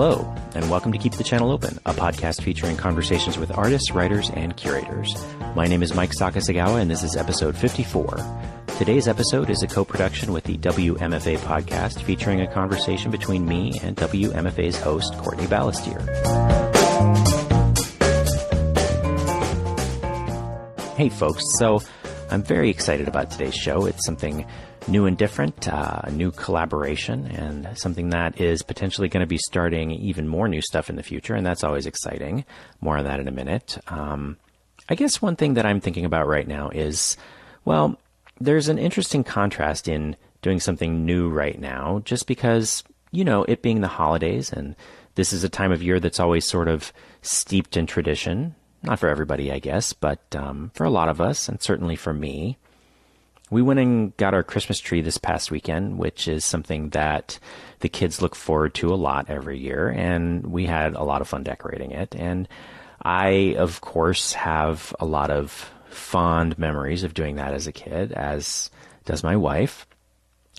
Hello, and welcome to Keep the Channel Open, a podcast featuring conversations with artists, writers, and curators. My name is Mike Sakasegawa, and this is episode 54. Today's episode is a co-production with the WMFA podcast, featuring a conversation between me and WMFA's host, Courtney Balestier. Hey folks, so I'm very excited about today's show. It's something new and different, a new collaboration, and something that is potentially going to be starting even more new stuff in the future, and that's always exciting. More on that in a minute. I guess one thing that I'm thinking about right now is, well, there's an interesting contrast in doing something new right now, just because, you know, it being the holidays, and this is a time of year that's always sort of steeped in tradition. Not for everybody, I guess, but for a lot of us, and certainly for me. We went and got our Christmas tree this past weekend, which is something that the kids look forward to a lot every year, and we had a lot of fun decorating it. And I, of course, have a lot of fond memories of doing that as a kid, as does my wife.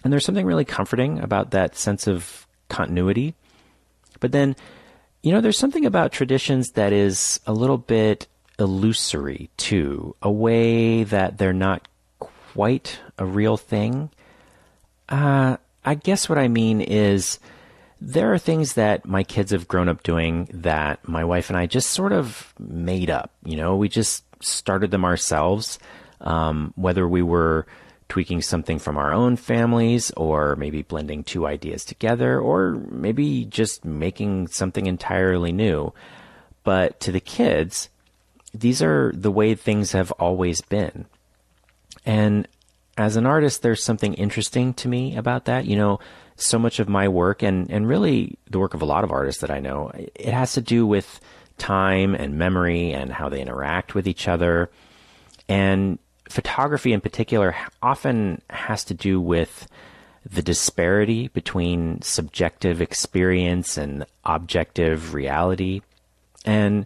And there's something really comforting about that sense of continuity. But then, you know, there's something about traditions that is a little bit illusory, too, a way that they're not quite a real thing. I guess what I mean is there are things that my kids have grown up doing that my wife and I just sort of made up. You know, we just started them ourselves, whether we were tweaking something from our own families, or maybe blending two ideas together, or maybe just making something entirely new. But to the kids, these are the way things have always been. And as an artist, there's something interesting to me about that. You know, so much of my work, and really the work of a lot of artists that I know, it has to do with time and memory and how they interact with each other. And photography in particular often has to do with the disparity between subjective experience and objective reality. And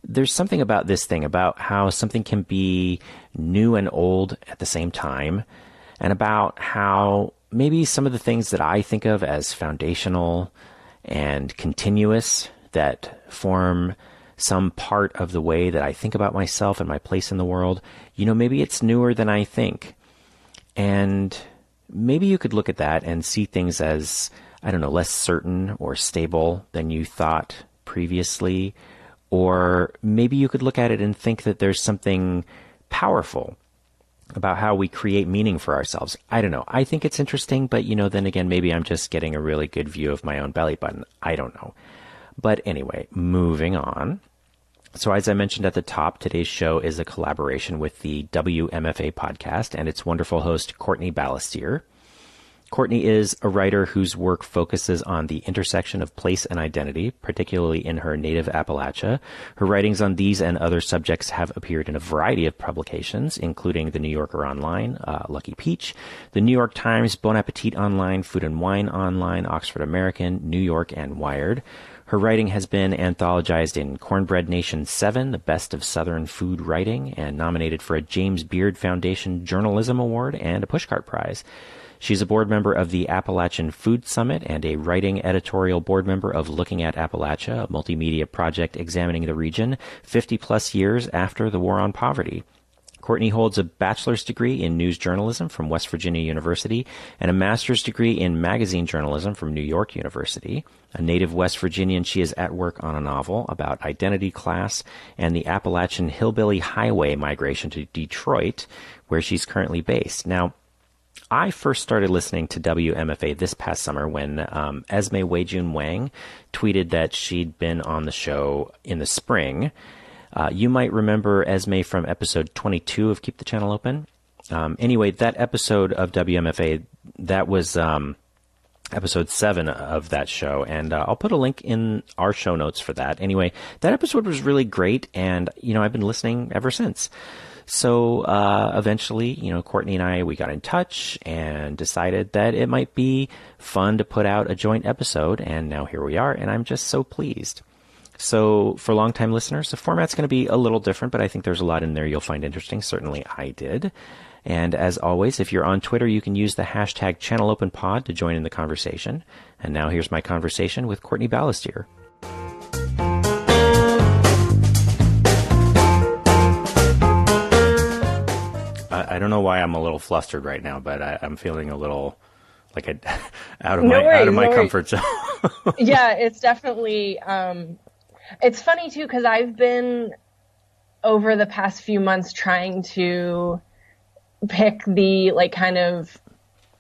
there's something about this thing, about how something can be new and old at the same time, and about how maybe some of the things that I think of as foundational and continuous, that form some part of the way that I think about myself and my place in the world, you know, maybe it's newer than I think. And maybe you could look at that and see things as, I don't know, less certain or stable than you thought previously. Or maybe you could look at it and think that there's something powerful about how we create meaning for ourselves. I don't know. I think it's interesting, but, you know, then again, maybe I'm just getting a really good view of my own belly button. I don't know. But anyway, moving on. So as I mentioned at the top, today's show is a collaboration with the WMFA podcast and its wonderful host, Courtney Balestier. Courtney is a writer whose work focuses on the intersection of place and identity, particularly in her native Appalachia. Her writings on these and other subjects have appeared in a variety of publications, including The New Yorker Online, Lucky Peach, The New York Times, Bon Appetit Online, Food and Wine Online, Oxford American, New York, and Wired. Her writing has been anthologized in Cornbread Nation 7, the Best of Southern Food Writing, and nominated for a James Beard Foundation Journalism Award and a Pushcart Prize. She's a board member of the Appalachian Food Summit and a writing editorial board member of Looking at Appalachia, a multimedia project examining the region 50-plus years after the War on Poverty. Courtney holds a bachelor's degree in news journalism from West Virginia University and a master's degree in magazine journalism from New York University. A native West Virginian, she is at work on a novel about identity, class, and the Appalachian Hillbilly Highway migration to Detroit, where she's currently based. Now, I first started listening to WMFA this past summer when Esme Wei-Jun Wang tweeted that she'd been on the show in the spring. You might remember Esme from episode 22 of Keep the Channel Open. Anyway, that episode of WMFA, that was episode 7 of that show, and I'll put a link in our show notes for that. Anyway, that episode was really great, and, you know, I've been listening ever since. So eventually, you know, Courtney and I, we got in touch and decided that it might be fun to put out a joint episode, and now here we are, and I'm just so pleased. So for longtime listeners, the format's going to be a little different, but I think there's a lot in there you'll find interesting. Certainly I did. And as always, if you're on Twitter, you can use the hashtag ChannelOpenPod to join in the conversation. And now here's my conversation with Courtney Balestier. I don't know why I'm a little flustered right now, but I'm feeling a little like out of my comfort zone. Yeah, it's definitely. It's funny too because I've been over the past few months trying to pick the like kind of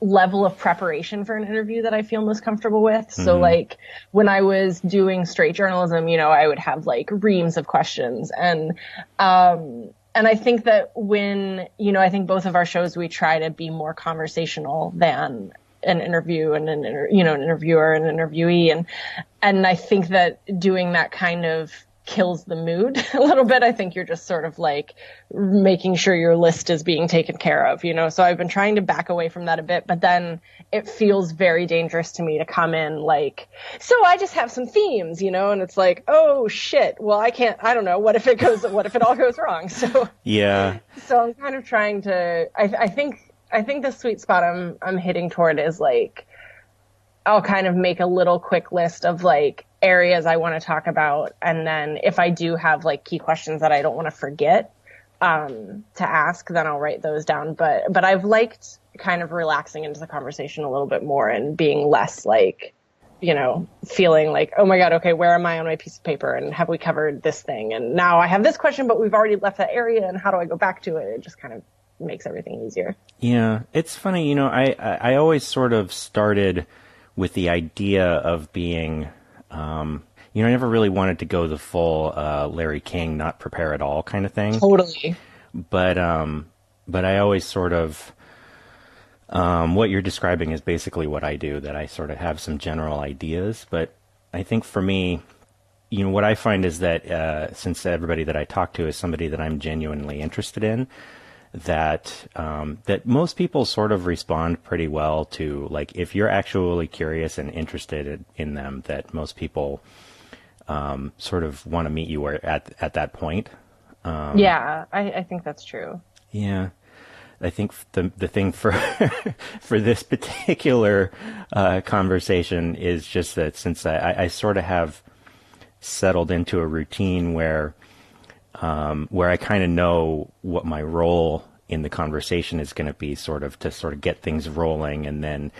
level of preparation for an interview that I feel most comfortable with. Mm-hmm. So like when I was doing straight journalism, I would have like reams of questions and I think that when, I think both of our shows, we try to be more conversational than an interview and an interviewer and an interviewee. And I think that doing that kind of kills the mood a little bit. I think you're just sort of like making sure your list is being taken care of, So I've been trying to back away from that a bit, but then it feels very dangerous to me to come in like, so I just have some themes, and it's like, oh shit, well I don't know. What if it all goes wrong? So yeah. So I'm kind of trying to, I think the sweet spot I'm hitting toward is like, I'll kind of make a little quick list of like areas I want to talk about. And then if I do have like key questions that I don't want to forget, to ask, then I'll write those down. But I've liked kind of relaxing into the conversation a little bit more and being less like, feeling like, oh my God, okay, where am I on my piece of paper? And have we covered this thing? And now I have this question, but we've already left that area. And how do I go back to it? It just kind of makes everything easier. Yeah. It's funny, I always sort of started with the idea of being, I never really wanted to go the full Larry King, not prepare at all kind of thing. Totally. But I always sort of, what you're describing is basically what I do, that I sort of have some general ideas. But I think for me, what I find is that since everybody that I talk to is somebody that I'm genuinely interested in, that most people sort of respond pretty well to, like, if you're actually curious and interested in them, that most people sort of want to meet you at that point. Yeah, I think that's true. Yeah. I think the thing for for this particular conversation is just that since I sort of have settled into a routine where I kind of know what my role in the conversation is going to be, sort of get things rolling and then,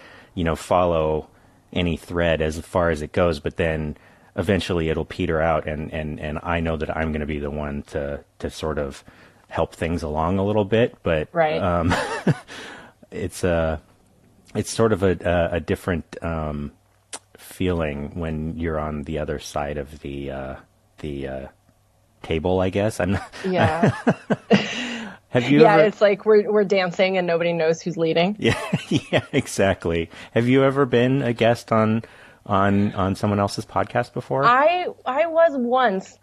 follow any thread as far as it goes. But then eventually it'll peter out and I know that I'm going to be the one to sort of help things along a little bit. But right. It's sort of a different feeling when you're on the other side of the table, I guess. Yeah. Have you ever... it's like we're dancing and nobody knows who's leading. Yeah, yeah, exactly. Have you ever been a guest on someone else's podcast before? I was once.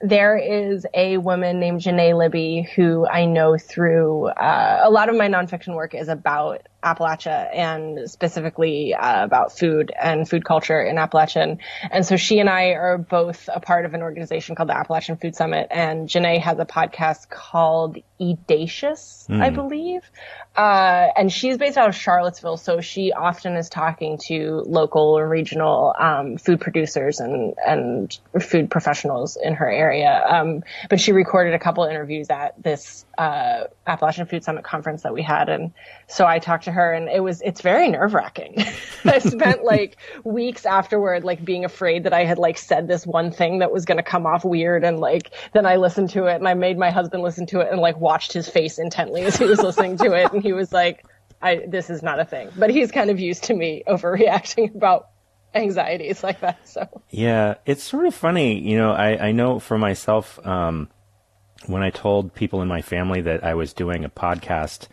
There is a woman named Janae Libby who I know through a lot of my nonfiction work is about Appalachia and specifically about food and food culture in Appalachia. And so she and I are both a part of an organization called the Appalachian Food Summit. And Janae has a podcast called Edacious, I believe. And she's based out of Charlottesville. So she often is talking to local or regional food producers and food professionals in her area. But she recorded a couple interviews at this Appalachian Food Summit conference that we had. And so I talked to her and it's very nerve wracking. I spent like weeks afterward, like being afraid that I had like said this one thing that was going to come off weird. And like, then I listened to it and I made my husband listen to it and like watched his face intently as he was listening to it. And he was like, this is not a thing, but he's kind of used to me overreacting about anxieties like that. So yeah, it's sort of funny. I know for myself, when I told people in my family that I was doing a podcast,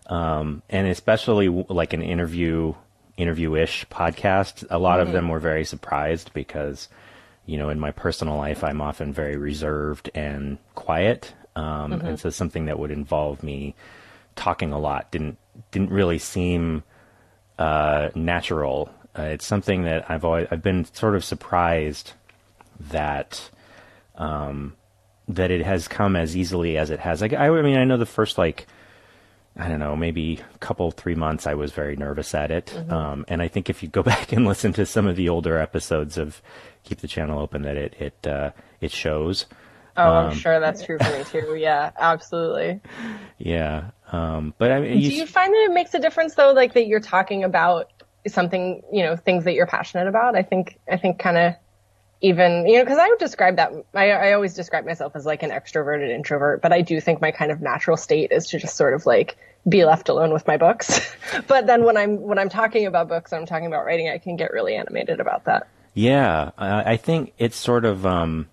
and especially like an interview-ish podcast, a lot of them were very surprised because, in my personal life, I'm often very reserved and quiet. And so something that would involve me talking a lot didn't really seem natural. It's something that I've been sort of surprised that that it has come as easily as it has. Like I mean, I know the first like I don't know, maybe a couple, 3 months, I was very nervous at it. Mm-hmm. And I think if you go back and listen to some of the older episodes of Keep the Channel Open, that it shows. Oh, I'm sure that's true for me too. Yeah, absolutely. Yeah. But I mean, Do you find that it makes a difference though, like that you're talking about something, things that you're passionate about? I think kind of even, because I would describe that, I always describe myself as like an extroverted introvert, but I do think my kind of natural state is to just sort of like be left alone with my books. But then when I'm talking about books, I'm talking about writing, I can get really animated about that. Yeah, I think it's sort of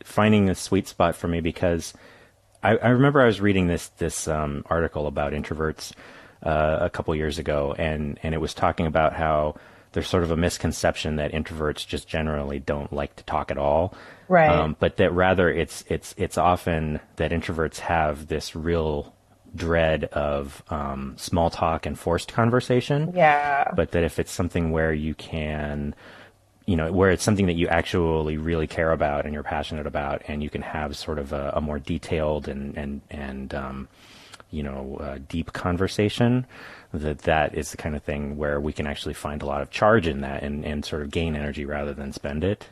finding the sweet spot for me because I remember I was reading this article about introverts a couple years ago, and it was talking about how there's sort of a misconception that introverts just generally don't like to talk at all, Right. but that rather it's often that introverts have this real dread of small talk and forced conversation. Yeah. But that if it's something where you can, where it's something that you actually really care about and you're passionate about, and you can have sort of a more detailed and deep conversation, that is the kind of thing where we can actually find a lot of charge in that and sort of gain energy rather than spend it.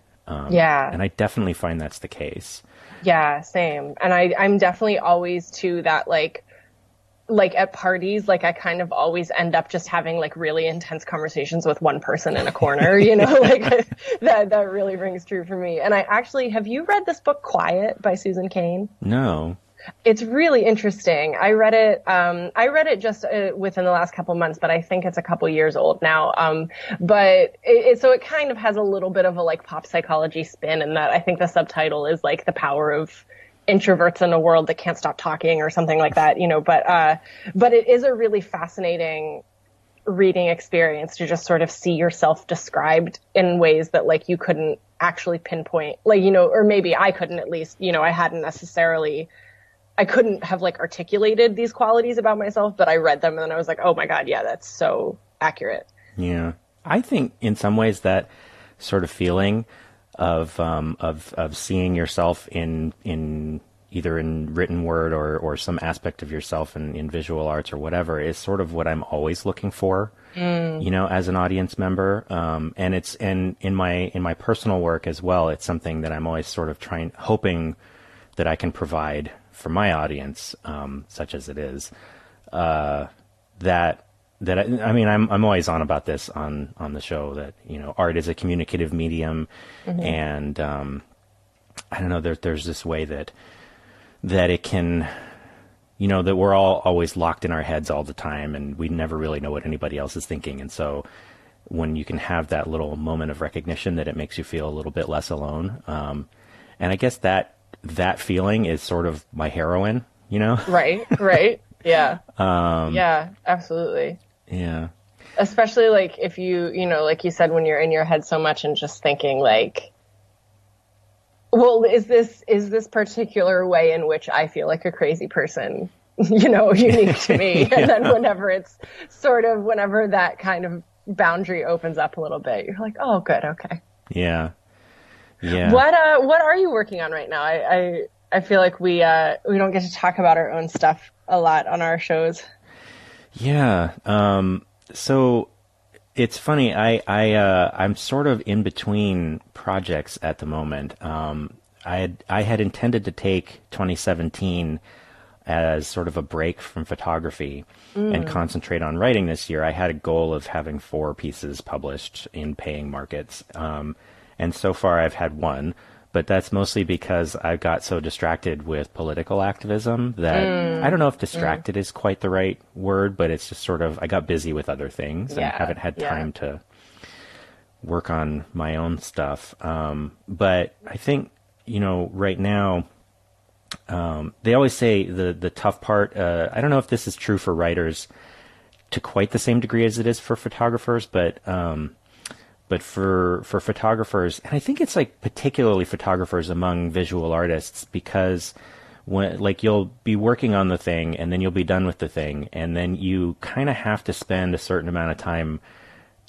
Yeah. And I definitely find that's the case. Yeah, same. And I'm definitely always too that like at parties, like I kind of always end up just having like really intense conversations with one person in a corner, like that really rings true for me. And have you read this book Quiet by Susan Cain? No. It's really interesting. I read it just within the last couple months, but I think it's a couple years old now. But so it kind of has a little bit of a like pop psychology spin in that I think the subtitle is like the power of introverts in a world that can't stop talking or something like that, but it is a really fascinating reading experience to just sort of see yourself described in ways that like you couldn't actually pinpoint, like, or maybe I couldn't, at least, I couldn't have like articulated these qualities about myself, but I read them and then I was like, oh my God, yeah, that's so accurate. Yeah. I think in some ways that sort of feeling of seeing yourself in either in written word or some aspect of yourself in visual arts or whatever is sort of what I'm always looking for, as an audience member. And in my personal work as well, it's something that I'm always sort of hoping that I can provide for my audience, such as it is, I'm always on about this on the show that, art is a communicative medium. And, I don't know, there's this way that it can, that we're all always locked in our heads all the time and we never really know what anybody else is thinking. And so when you can have that little moment of recognition, that it makes you feel a little bit less alone. And I guess that feeling is sort of my heroine, Right. Yeah. Yeah, absolutely. Yeah. Especially like if you, like you said, when you're in your head so much and just thinking like, well, is this particular way in which I feel like a crazy person, unique to me? And then whenever that kind of boundary opens up a little bit, you're like, oh, good. Okay. Yeah. Yeah. What are you working on right now? I feel like we don't get to talk about our own stuff a lot on our shows. Yeah. So it's funny. I'm sort of in between projects at the moment. I had intended to take 2017 as sort of a break from photography and concentrate on writing this year. I had a goal of having 4 pieces published in paying markets. And so far I've had 1, but that's mostly because I got so distracted with political activism that I don't know if distracted is quite the right word, but it's just sort of, I got busy with other things and haven't had time to work on my own stuff. But I think, right now, they always say the tough part, I don't know if this is true for writers to quite the same degree as it is for photographers, but for photographers, and I think it's like particularly photographers among visual artists, because when like you'll be working on the thing and then you'll be done with the thing, and then you kind of have to spend a certain amount of time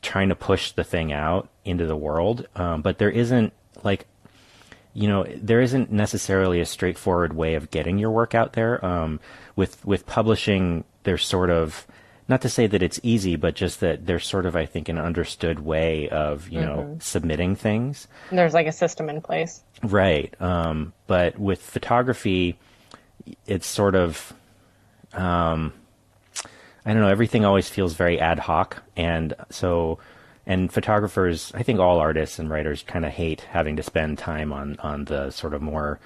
trying to push the thing out into the world. But there isn't like, there isn't necessarily a straightforward way of getting your work out there. With publishing, there's sort of, not to say that it's easy, but just that there's sort of, I think, an understood way of, submitting things. There's like a system in place. Right. But with photography, it's sort of, I don't know, everything always feels very ad hoc. And photographers, I think all artists and writers kind of hate having to spend time on the sort of more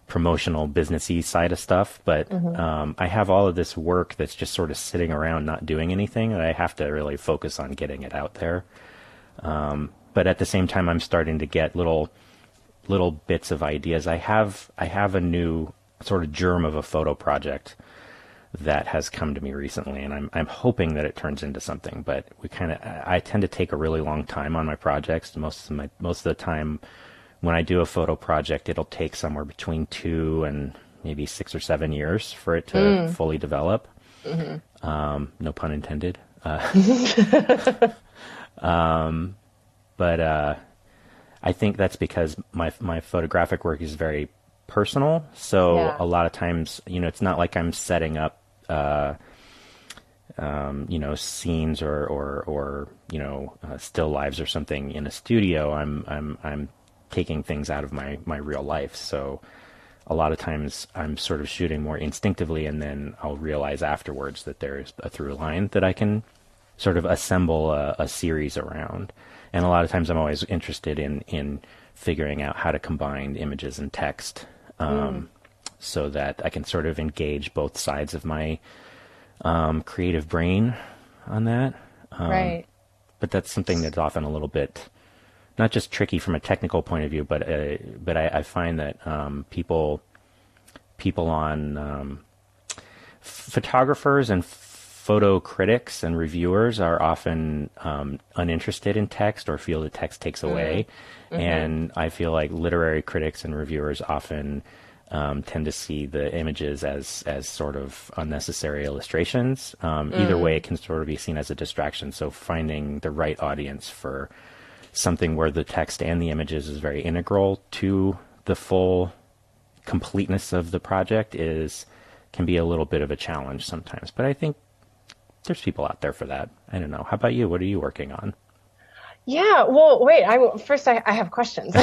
promotional businessy side of stuff. But I have all of this work that's just sort of sitting around not doing anything, and I have to really focus on getting it out there. But at the same time, I'm starting to get little bits of ideas. I have a new sort of germ of a photo project that has come to me recently, and I'm hoping that it turns into something. But I tend to take a really long time on my projects. Most of the time, when I do a photo project, it'll take somewhere between 2 and maybe 6 or 7 years for it to fully develop. No pun intended. But I think that's because my photographic work is very personal. So a lot of times, it's not like I'm setting up, scenes or still lives or something in a studio. I'm taking things out of my real life. So a lot of times I'm sort of shooting more instinctively, and then I'll realize afterwards that there's a through line that I can sort of assemble a series around. And a lot of times I'm always interested in figuring out how to combine images and text, so that I can sort of engage both sides of my creative brain on that. Right. But that's something that's often a little bit, not just tricky from a technical point of view, but I find that people on photographers and photo critics and reviewers are often uninterested in text or feel that text takes away. And I feel like literary critics and reviewers often tend to see the images as sort of unnecessary illustrations. Either way, it can sort of be seen as a distraction. So finding the right audience for something where the text and the images is very integral to the full completeness of the project can be a little bit of a challenge sometimes. But I think there's people out there for that. I don't know. How about you? What are you working on? Yeah, well, wait, I have questions.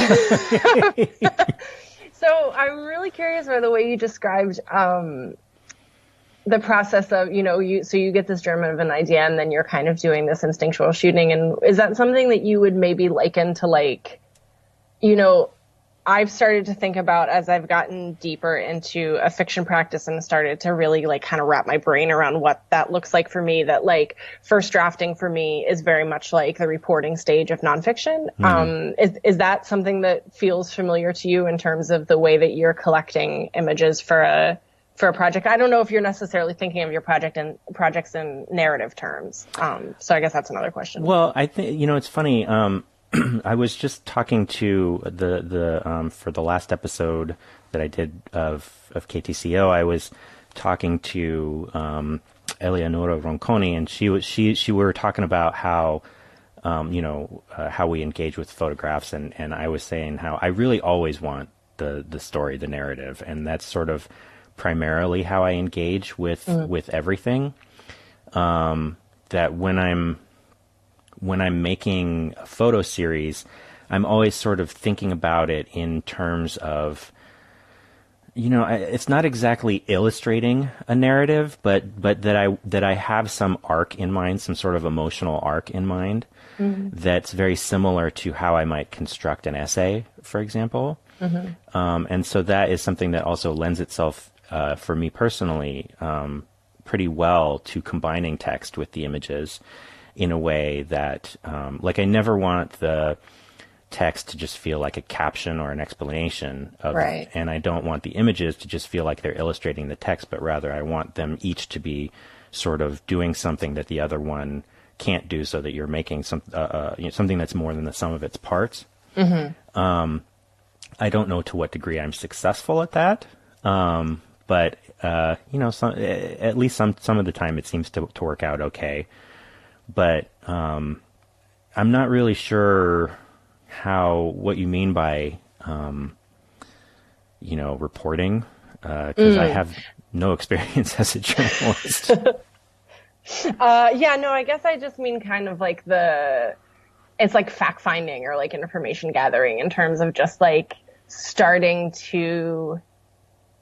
So I'm really curious by the way you described the process of, you get this germ of an idea and then you're kind of doing this instinctual shooting. And is that something that you would maybe liken to I've started to think about as I've gotten deeper into a fiction practice and started to really kind of wrap my brain around what that looks like for me, that first drafting for me is very much like the reporting stage of nonfiction. Is that something that feels familiar to you in terms of the way that you're collecting images for a project? I don't know if you're necessarily thinking of your projects in narrative terms. So I guess that's another question. Well, I think, it's funny. I was just talking to for the last episode that I did of KTCO. I was talking to Eleonora Ronconi, and we were talking about how how we engage with photographs, and I was saying how I really always want the story, the narrative, and that's sort of primarily how I engage with everything. That when I'm making a photo series, I'm always sort of thinking about it in terms of, it's not exactly illustrating a narrative, but that I have some arc in mind, some sort of emotional arc in mind, that's very similar to how I might construct an essay, for example. And so that is something that also lends itself, for me personally, pretty well to combining text with the images in a way that, I never want the text to just feel like a caption or an explanation of, right. And I don't want the images to just feel like they're illustrating the text, but rather I want them each to be sort of doing something that the other one can't do, so that you're making something that's more than the sum of its parts. I don't know to what degree I'm successful at that, but at least some of the time it seems to work out okay. But I'm not really sure what you mean by reporting, because I have no experience as a journalist. Yeah, no, I guess I just mean kind of like it's like fact finding or like information gathering in terms of just like starting to,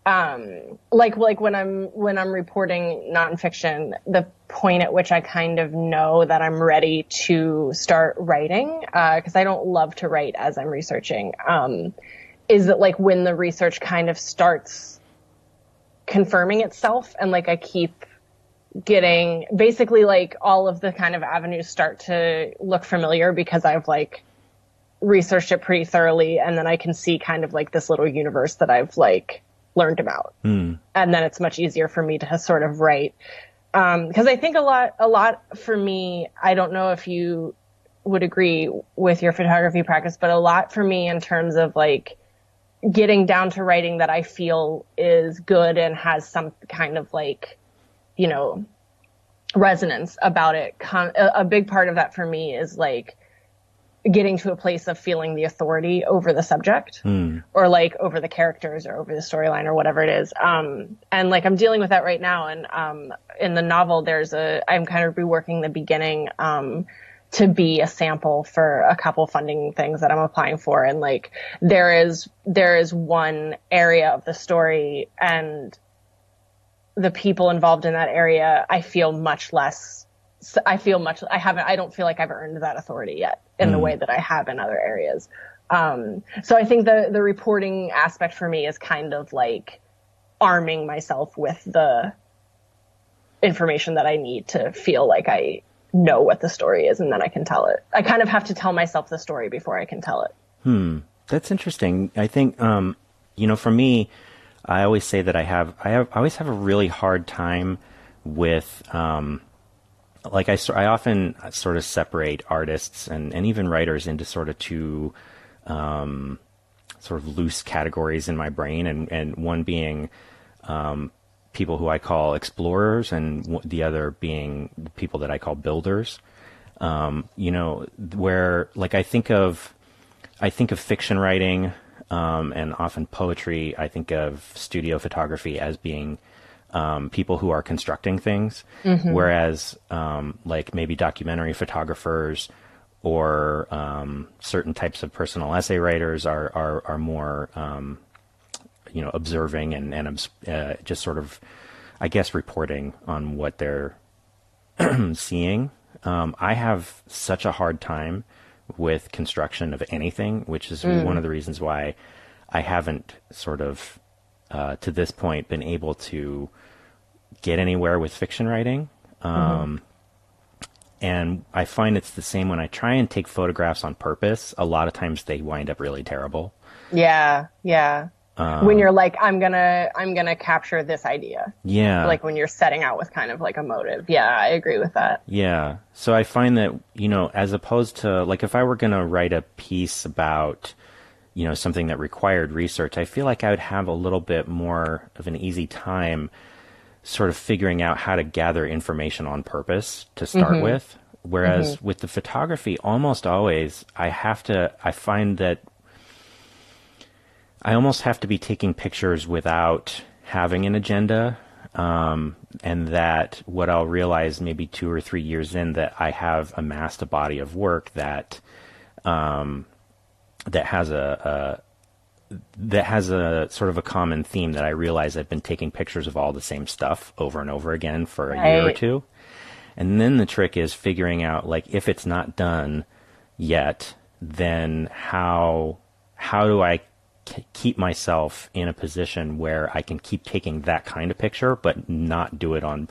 like when I'm reporting nonfiction, the point at which I kind of know that I'm ready to start writing, cause I don't love to write as I'm researching, is that like when the research kind of starts confirming itself and like I keep getting basically like all of the kind of avenues start to look familiar because I've like researched it pretty thoroughly, and then I can see kind of like this little universe that I've like learned about. And then it's much easier for me to sort of write. Cause I think a lot for me, I don't know if you would agree with your photography practice, but a lot for me in terms of like getting down to writing that I feel is good and has some kind of like, resonance about it. A big part of that for me is like getting to a place of feeling the authority over the subject or like over the characters or over the storyline or whatever it is. And like I'm dealing with that right now. And in the novel, I'm kind of reworking the beginning to be a sample for a couple funding things that I'm applying for. And like there is one area of the story and the people involved in that area, I don't feel like I've earned that authority yet in the way that I have in other areas. So I think the reporting aspect for me is kind of like arming myself with the information that I need to feel like I know what the story is, and then I can tell it. I kind of have to tell myself the story before I can tell it. That's interesting. I think, for me, I always say that I always have a really hard time with, like I often sort of separate artists and even writers into sort of two, sort of loose categories in my brain, and one being, people who I call explorers and the other being people that I call builders. Where like I think of fiction writing, and often poetry. I think of studio photography as being people who are constructing things, whereas like maybe documentary photographers or certain types of personal essay writers are more observing and just sort of, I guess, reporting on what they're seeing. I have such a hard time with construction of anything, which is one of the reasons why I haven't sort of, to this point, been able to get anywhere with fiction writing. And I find it's the same when I try and take photographs on purpose. A lot of times they wind up really terrible. Yeah. When you're like, I'm gonna capture this idea. Yeah. Like when you're setting out with kind of like a motive. Yeah, I agree with that. Yeah. So I find that, as opposed to like if I were going to write a piece about, something that required research, I feel like I would have a little bit more of an easy time sort of figuring out how to gather information on purpose to start with. Whereas with the photography, almost always I find that I almost have to be taking pictures without having an agenda, and that what I'll realize maybe 2 or 3 years in, that I have amassed a body of work that has a sort of a common theme, that I realize I've been taking pictures of all the same stuff over and over again for a year or two. And then the trick is figuring out, like, if it's not done yet, then how do I keep myself in a position where I can keep taking that kind of picture, but not do it on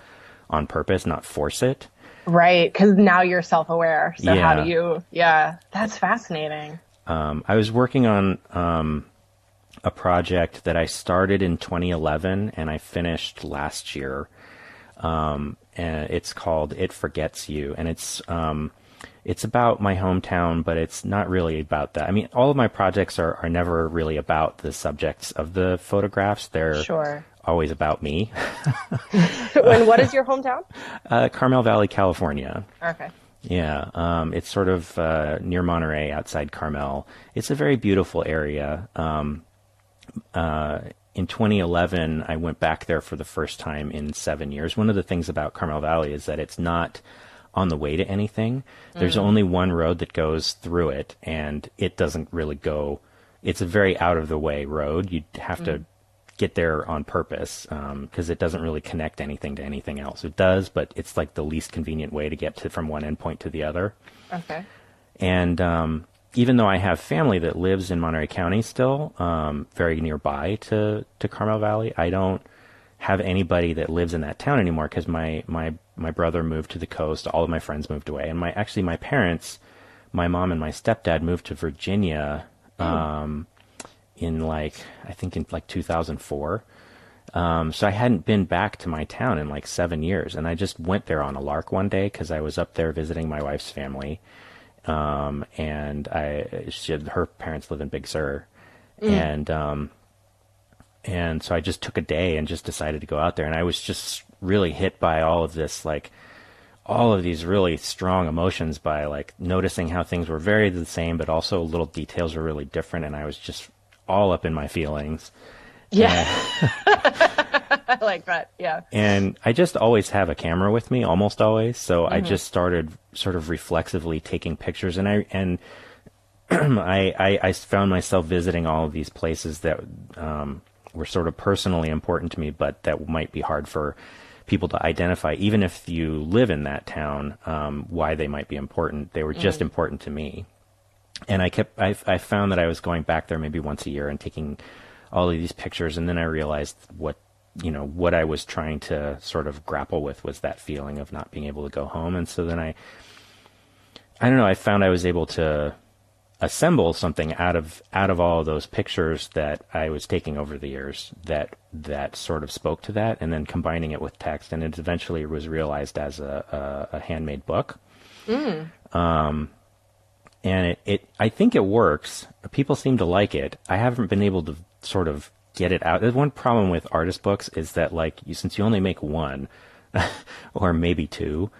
purpose, not force it. Right. Because now you're self-aware. So how do you, that's fascinating. I was working on a project that I started in 2011 and I finished last year. And it's called It Forgets You. And it's about my hometown, but it's not really about that. I mean, all of my projects are never really about the subjects of the photographs. They're always about me. And what is your hometown? Carmel Valley, California. Okay. Yeah. It's sort of near Monterey, outside Carmel. It's a very beautiful area. in 2011, I went back there for the first time in 7 years. One of the things about Carmel Valley is that it's not on the way to anything. There's only one road that goes through it, and it doesn't really go. It's a very out of the way road. You have to get there on purpose because it doesn't really connect anything to anything else. It does, but it's like the least convenient way to get from one endpoint to the other. Okay. And even though I have family that lives in Monterey County still, very nearby to Carmel Valley, I don't have anybody that lives in that town anymore because my brother moved to the coast. All of my friends moved away. And my parents, my mom and my stepdad moved to Virginia in I think in 2004. So I hadn't been back to my town in 7 years. And I just went there on a lark one day because I was up there visiting my wife's family. And her parents live in Big Sur. And so I just took a day and just decided to go out there. And I was just really hit by all of this, all of these really strong emotions by noticing how things were very the same, but also little details were really different. And I was just all up in my feelings. Yeah. I like that. Yeah. And I just always have a camera with me, almost always. So I just started sort of reflexively taking pictures, and I found myself visiting all of these places that were sort of personally important to me, but that might be hard for people to identify, even if you live in that town, why they might be important. They were just important to me. And I found that I was going back there maybe once a year and taking all of these pictures, and then I realized what I was trying to sort of grapple with was that feeling of not being able to go home. And so then I don't know, I found I was able to assemble something out of all of those pictures that I was taking over the years that sort of spoke to that, and then combining it with text, and it eventually was realized as a handmade book. And I think it works. People seem to like it. I haven't been able to sort of get it out. There's one problem with artist books is that since you only make one or maybe two,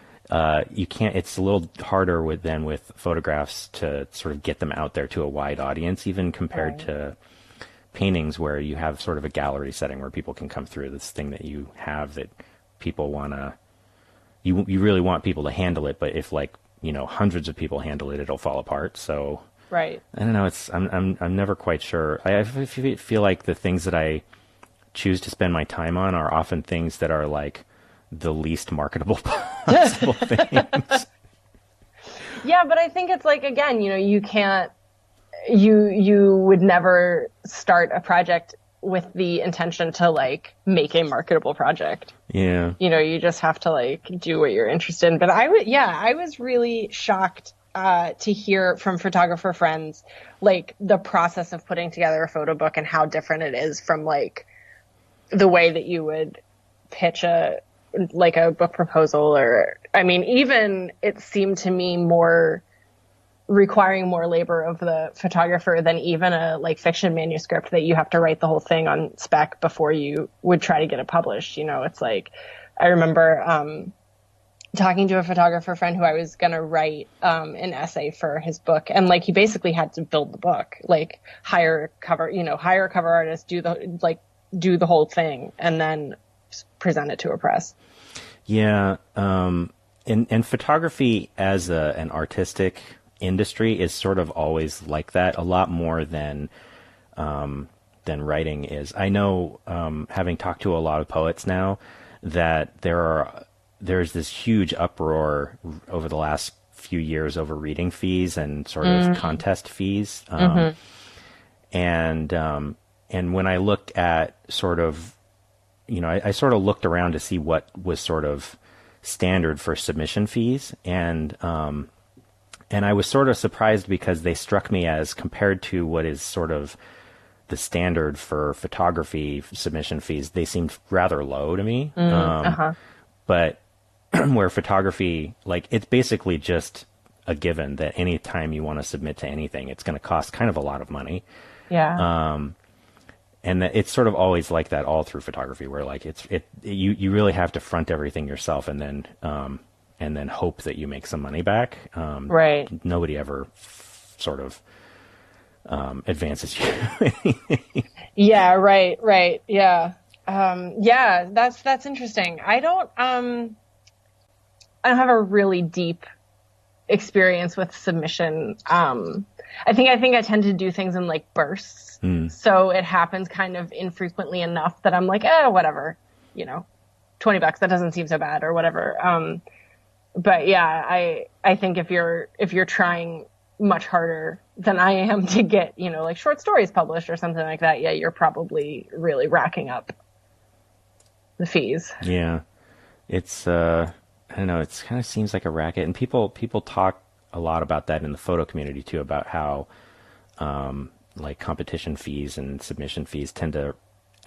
you can't, it's a little harder than with photographs to sort of get them out there to a wide audience, even compared to paintings where you have sort of a gallery setting where people can come through. This thing that you have that people want to, you really want people to handle it, but if hundreds of people handle it, it'll fall apart. So right. I don't know. I'm never quite sure. I feel like the things that I choose to spend my time on are often things that are the least marketable possible things. Yeah, but I think it's again, you can't, you would never start a project with the intention to make a marketable project. Yeah. You just have to do what you're interested in. But I was really shocked to hear from photographer friends the process of putting together a photo book and how different it is from the way that you would pitch a book proposal, or even it seemed to me more requiring more labor of the photographer than even a fiction manuscript that you have to write the whole thing on spec before you would try to get it published. It's I remember talking to a photographer friend who I was going to write an essay for his book, and he basically had to build the book, hire a cover artist, do the whole thing, and then present it to a press. Yeah. And photography as an artistic industry is sort of always like that, a lot more than writing is. I know, having talked to a lot of poets now, that there's this huge uproar over the last few years over reading fees and sort of contest fees. And when I look at sort of, I sort of looked around to see what was sort of standard for submission fees, and I was sort of surprised because they struck me as, compared to what is sort of the standard for photography submission fees, they seemed rather low to me. But where photography, it's basically just a given that any time you want to submit to anything, it's going to cost kind of a lot of money. Yeah. And that it's sort of always like that all through photography, where you really have to front everything yourself, and then hope that you make some money back. Right. Nobody ever sort of advances you. Yeah, right. Yeah. Yeah, that's interesting. I don't have a really deep experience with submission. I think I tend to do things in like bursts. So it happens kind of infrequently enough that I'm like, whatever, $20, that doesn't seem so bad or whatever. But yeah, I think if you're trying much harder than I am to get, like short stories published or something like that, yeah, you're probably really racking up the fees. Yeah. It's, I don't know, it kind of seems like a racket. And people talk a lot about that in the photo community too, about how, like competition fees and submission fees tend to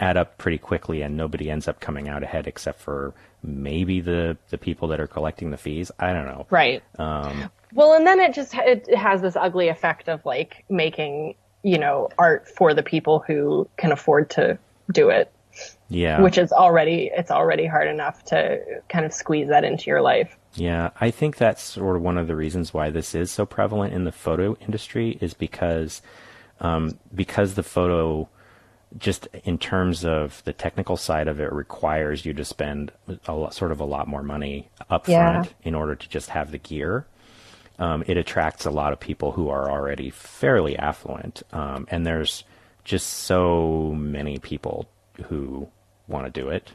add up pretty quickly and nobody ends up coming out ahead except for maybe the people that are collecting the fees. I don't know. Right. Well, and then it has this ugly effect of like making, art for the people who can afford to do it. Yeah. Which is already hard enough to kind of squeeze that into your life. Yeah. I think that's sort of one of the reasons why this is so prevalent in the photo industry is because the photo, just in terms of the technical side of it, requires you to spend a lot more money upfront in order to just have the gear. It attracts a lot of people who are already fairly affluent. And there's just so many people who want to do it.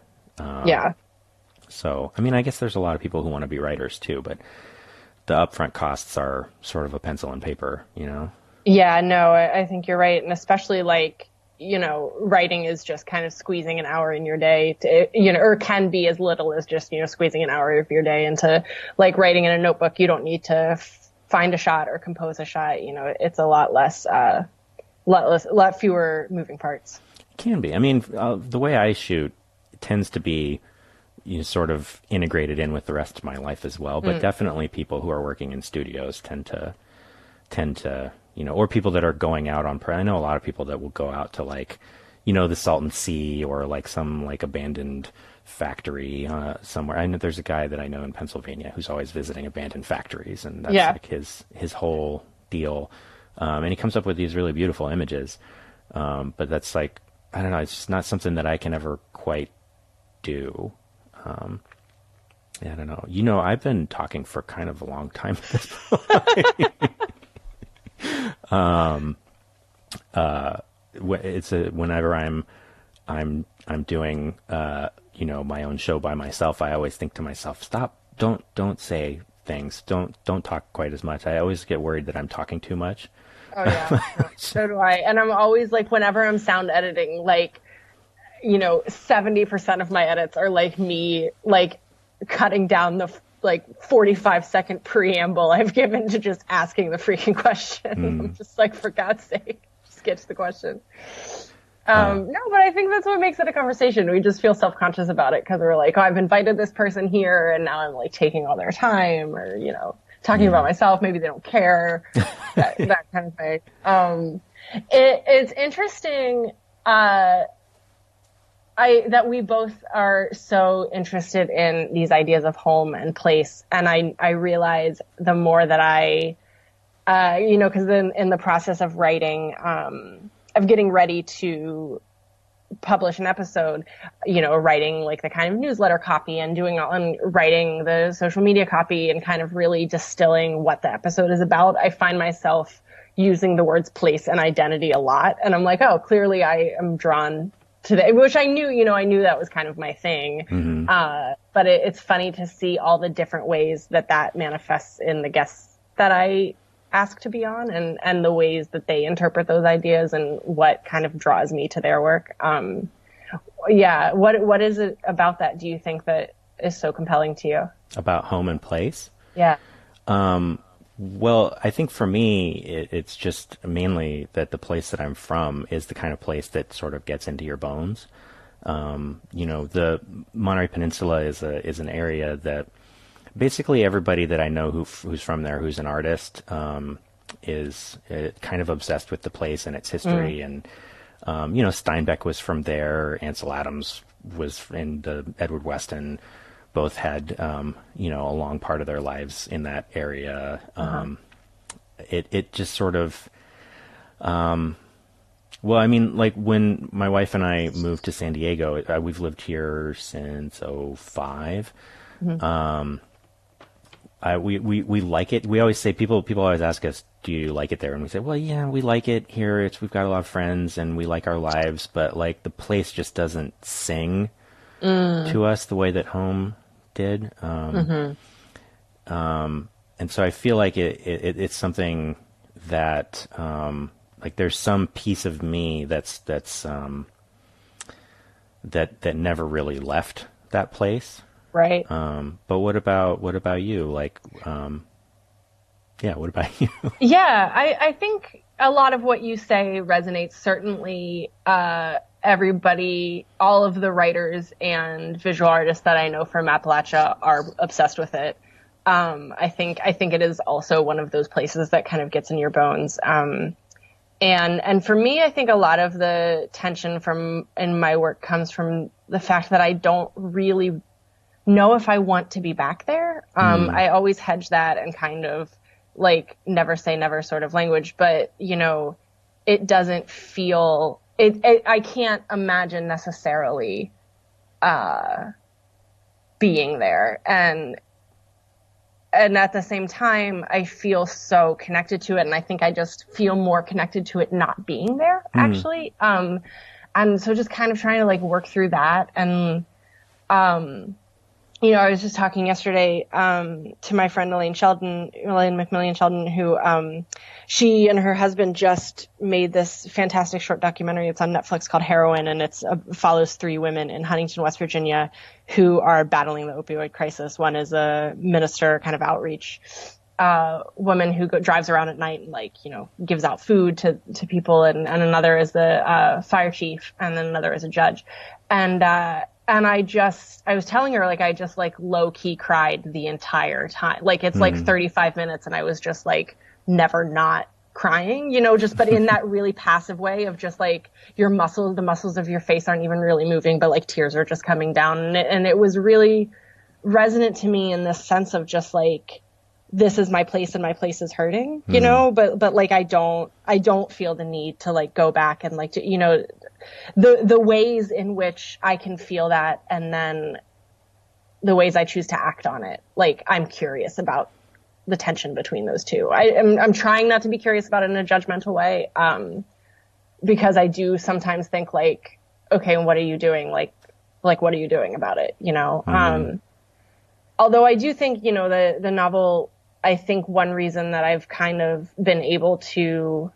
So, I mean, I guess there's a lot of people who want to be writers too, but the upfront costs are sort of a pencil and paper, Yeah, no, I think you're right. And especially like, writing is just kind of squeezing an hour in your day to, or can be as little as just, squeezing an hour of your day into like writing in a notebook. You don't need to find a shot or compose a shot. It's a lot fewer moving parts. It can be. I mean, the way I shoot tends to be sort of integrated in with the rest of my life as well. But definitely people who are working in studios tend to, or people that are going out on, I know a lot of people that will go out to like, the Salton Sea or like some like abandoned factory somewhere. I know there's a guy that I know in Pennsylvania who's always visiting abandoned factories, and that's like his whole deal. And he comes up with these really beautiful images. But that's like, I don't know, it's just not something that I can ever quite do. I don't know. I've been talking for kind of a long time at this point. Whenever I'm doing my own show by myself, I always think to myself, stop, don't say things, don't talk quite as much. I always get worried that I'm talking too much. Oh yeah, so do I. And I'm always like, whenever I'm sound editing, like 70% of my edits are like me, like cutting down the like 45-second preamble I've given to just asking the freaking question. I'm just like, for God's sake, just get to the question. No, but I think that's what makes it a conversation. We just feel self-conscious about it because we're like, oh, I've invited this person here and now I'm like taking all their time or, talking about myself. Maybe they don't care, that kind of thing. It's interesting, that we both are so interested in these ideas of home and place. And I realize the more that cause in the process of writing, of getting ready to publish an episode, writing like the kind of newsletter copy and writing the social media copy and kind of really distilling what the episode is about, I find myself using the words place and identity a lot. And I'm like, oh, clearly I am drawn to that, which I knew, I knew that was kind of my thing. Mm-hmm. But it's funny to see all the different ways that manifests in the guests that I ask to be on and the ways that they interpret those ideas and what kind of draws me to their work. What is it about that do you think that is so compelling to you? About home and place? Yeah. Well, I think for me, it's just mainly that the place that I'm from is the kind of place that sort of gets into your bones. The Monterey Peninsula is an area that basically everybody that I know who's from there, who's an artist, is kind of obsessed with the place and its history. And, Steinbeck was from there. Ansel Adams was in the Edward Weston. Both had, a long part of their lives in that area. It just sort of, Well, I mean, like when my wife and I moved to San Diego, we've lived here since '05. Mm-hmm. We like it. We always say people always ask us, "Do you like it there?" And we say, "Well, yeah, we like it here. We've got a lot of friends and we like our lives, but like the place just doesn't sing to us the way that home did." And so I feel like it's something that like there's some piece of me that never really left that place. Right. But what about you? Like, yeah, what about you? Yeah, I think a lot of what you say resonates. Certainly, everybody, all of the writers and visual artists that I know from Appalachia are obsessed with it. I think it is also one of those places that kind of gets in your bones. And for me, I think a lot of the tension in my work comes from the fact that I don't really know if I want to be back there. I always hedge that and kind of like never say never sort of language, but you know, it doesn't feel I can't imagine necessarily being there, and at the same time I feel so connected to it, and I think I just feel more connected to it not being there actually. And so just kind of trying to like work through that. And you know, I was just talking yesterday to my friend Elaine McMillian Sheldon, who she and her husband just made this fantastic short documentary. It's on Netflix called Heroine, and it follows 3 women in Huntington, West Virginia, who are battling the opioid crisis. One is a minister, kind of outreach woman who drives around at night and like, you know, gives out food to people, and another is the fire chief, and then another is a judge. And I was telling her, like, I just like low key cried the entire time. Like it's like 35 minutes and I was just like never not crying, you know, but in that really passive way of just like the muscles of your face aren't even really moving, but like tears are just coming down. And it was really resonant to me in this sense of just like, this is my place and my place is hurting, you know, but like, I don't feel the need to like go back and like, to, you know, the ways in which I can feel that, and then the ways I choose to act on it. Like, I'm curious about the tension between those two. I'm trying not to be curious about it in a judgmental way. Because I do sometimes think like, okay, and what are you doing? Like, what are you doing about it? You know? Although I do think, you know, the novel, I think one reason that I've kind of been able to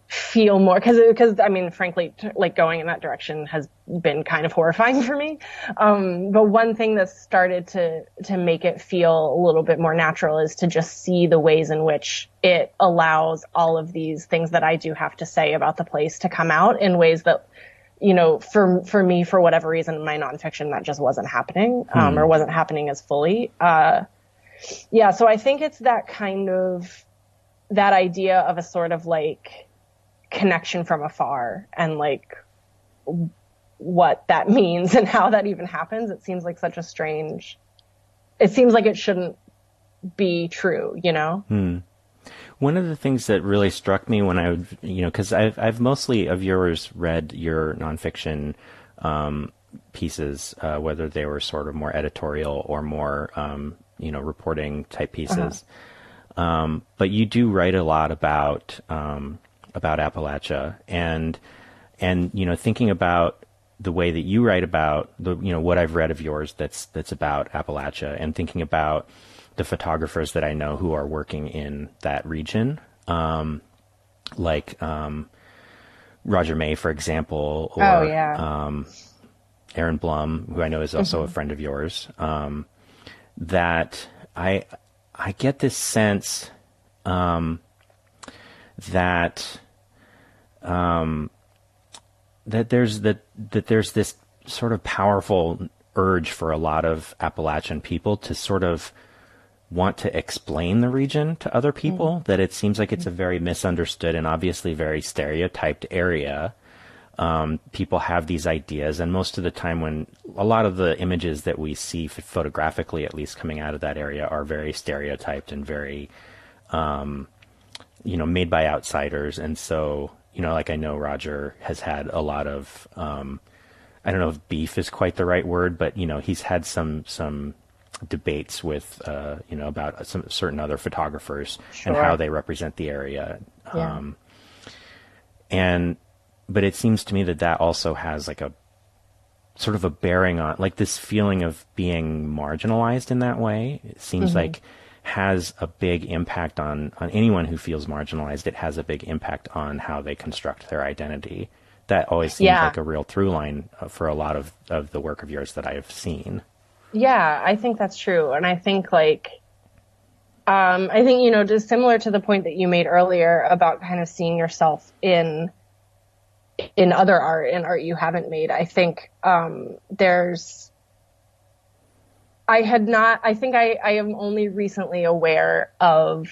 feel more, because I mean, frankly, like going in that direction has been kind of horrifying for me. But one thing that's started to make it feel a little bit more natural is to just see the ways in which it allows all of these things that I do have to say about the place to come out in ways that, you know, for me, for whatever reason, in my nonfiction, that just wasn't happening, or wasn't happening as fully. Yeah. So I think it's that kind of, that idea of a sort of like connection from afar, and like what that means and how that even happens. It seems like it seems like it shouldn't be true, you know? One of the things that really struck me when I would, you know, cause I've mostly of yours read your nonfiction, pieces, whether they were sort of more editorial or more, you know, reporting type pieces. But you do write a lot about Appalachia, and you know, thinking about the way that you write about you know, what I've read of yours that's about Appalachia, and thinking about the photographers that I know who are working in that region, like Roger May, for example, or Aaron Blum, who I know is also a friend of yours, that I get this sense that there's this sort of powerful urge for a lot of Appalachian people to sort of want to explain the region to other people, that it seems like it's a very misunderstood and obviously very stereotyped area. People have these ideas, and most of the time when a lot of the images that we see photographically, at least coming out of that area, are very stereotyped and very, made by outsiders. And so, like I know Roger has had a lot of, I don't know if beef is quite the right word, but, he's had some debates with, about some certain other photographers and how they represent the area. Yeah. But it seems to me that also has like a sort of a bearing on like this feeling of being marginalized in that way. It seems like has a big impact on anyone who feels marginalized. It has a big impact on how they construct their identity. That always seems like a real through line for a lot of the work of yours that I've seen. Yeah, I think that's true. And I think just similar to the point that you made earlier about kind of seeing yourself in other art and art you haven't made. I think, I am only recently aware of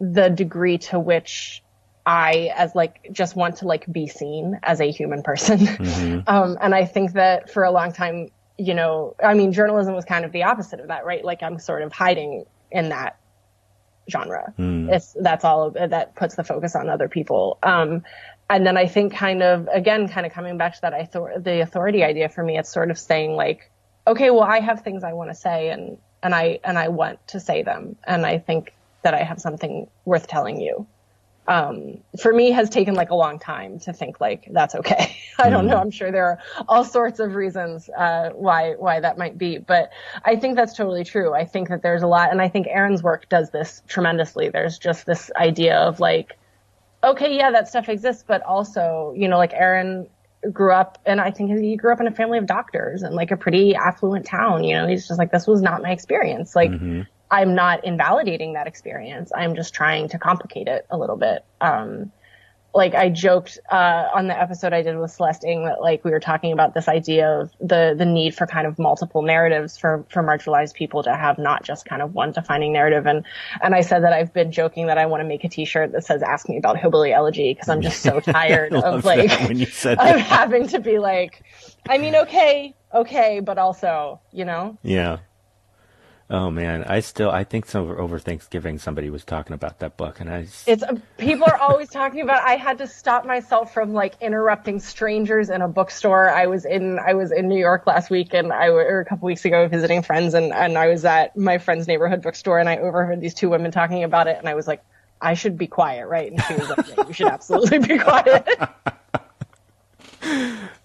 the degree to which I just want to be seen as a human person. And I think that for a long time, journalism was kind of the opposite of that, right? Like I'm sort of hiding in that genre. That's all that puts the focus on other people. And then I think kind of coming back to that the authority idea for me, it's sort of saying like, okay, well, I have things I want to say and I want to say them. And I think that I have something worth telling you. For me has taken a long time to think that's okay. I don't know. I'm sure there are all sorts of reasons, why that might be, but I think that's totally true. I think that there's a lot, and I think Aaron's work does this tremendously. There's just this idea of okay, yeah, that stuff exists, but also, Aaron grew up, and I think he grew up in a family of doctors and a pretty affluent town. He's just this was not my experience. I'm not invalidating that experience. I'm just trying to complicate it a little bit. I joked, on the episode I did with Celeste Ng that we were talking about this idea of the need for kind of multiple narratives for marginalized people to have not just kind of one defining narrative. And I said that I've been joking that I want to make a t-shirt that says, ask me about hillbilly elegy. Cause I'm just so tired of when you said of that. having to be okay, but also, Yeah. Oh man, I think over Thanksgiving somebody was talking about that book, and people are always talking about. I had to stop myself from interrupting strangers in a bookstore. I was in New York last week, and or a couple weeks ago visiting friends, and I was at my friend's neighborhood bookstore, and I overheard these two women talking about it, and I was like, I should be quiet, right? And she was like, yeah, you should absolutely be quiet.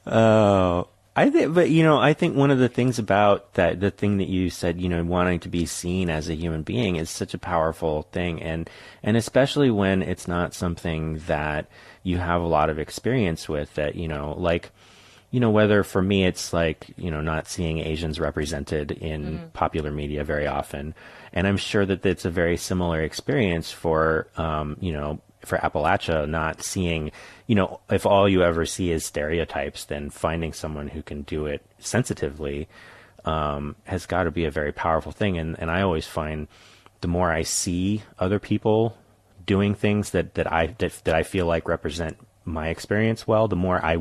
Oh. I think one of the things about that, the thing that you said, wanting to be seen as a human being is such a powerful thing. And especially when it's not something that you have a lot of experience with that, whether for me, it's not seeing Asians represented in popular media very often. And I'm sure that it's a very similar experience for Appalachia, not seeing, if all you ever see is stereotypes, then finding someone who can do it sensitively has got to be a very powerful thing. And I always find the more I see other people doing things that I feel like represent my experience well, the more I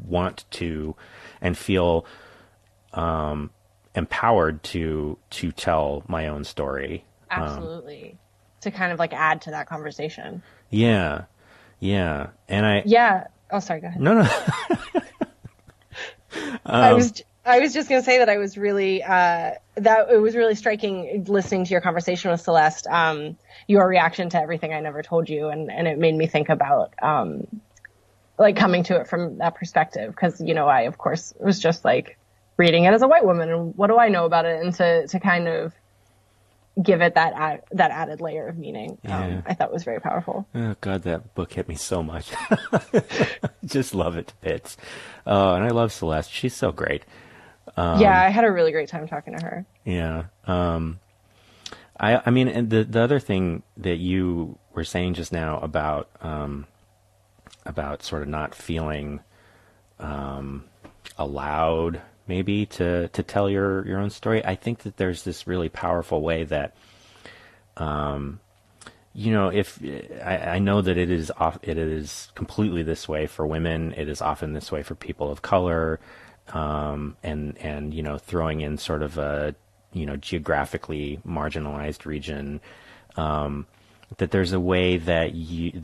want to and feel empowered to tell my own story. Absolutely. To kind of add to that conversation. Yeah. Yeah. And oh, sorry, go ahead. No. I was just going to say that I was really, that it was really striking listening to your conversation with Celeste, your reaction to everything I never told you. And it made me think about, coming to it from that perspective. Cause, I, of course, was just reading it as a white woman and what do I know about it? And to kind of give it that added layer of meaning. I thought was very powerful. Oh God, that book hit me so much. Just love it to bits. And I love Celeste. She's so great. I had a really great time talking to her. Yeah. I mean, and the other thing that you were saying just now about sort of not feeling, allowed maybe to tell your own story. I think that there's this really powerful way that, if I know that it is completely this way for women, it is often this way for people of color, and throwing in sort of a, geographically marginalized region, that there's a way that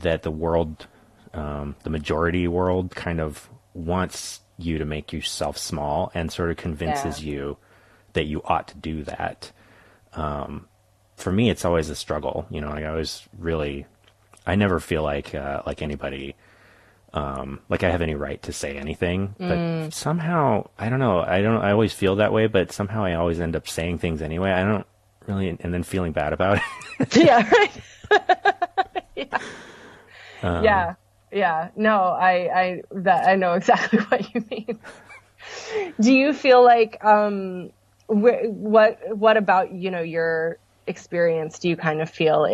that the world, the majority world, kind of wants you to make yourself small and sort of convinces you that you ought to do that. For me, it's always a struggle. I never feel like anybody, like I have any right to say anything, but somehow, I don't know. I always feel that way, but somehow I always end up saying things anyway. I don't really, and then feeling bad about it. Yeah, right. Yeah. No, I know exactly what you mean. Do you feel like, what about, your experience do you kind of feel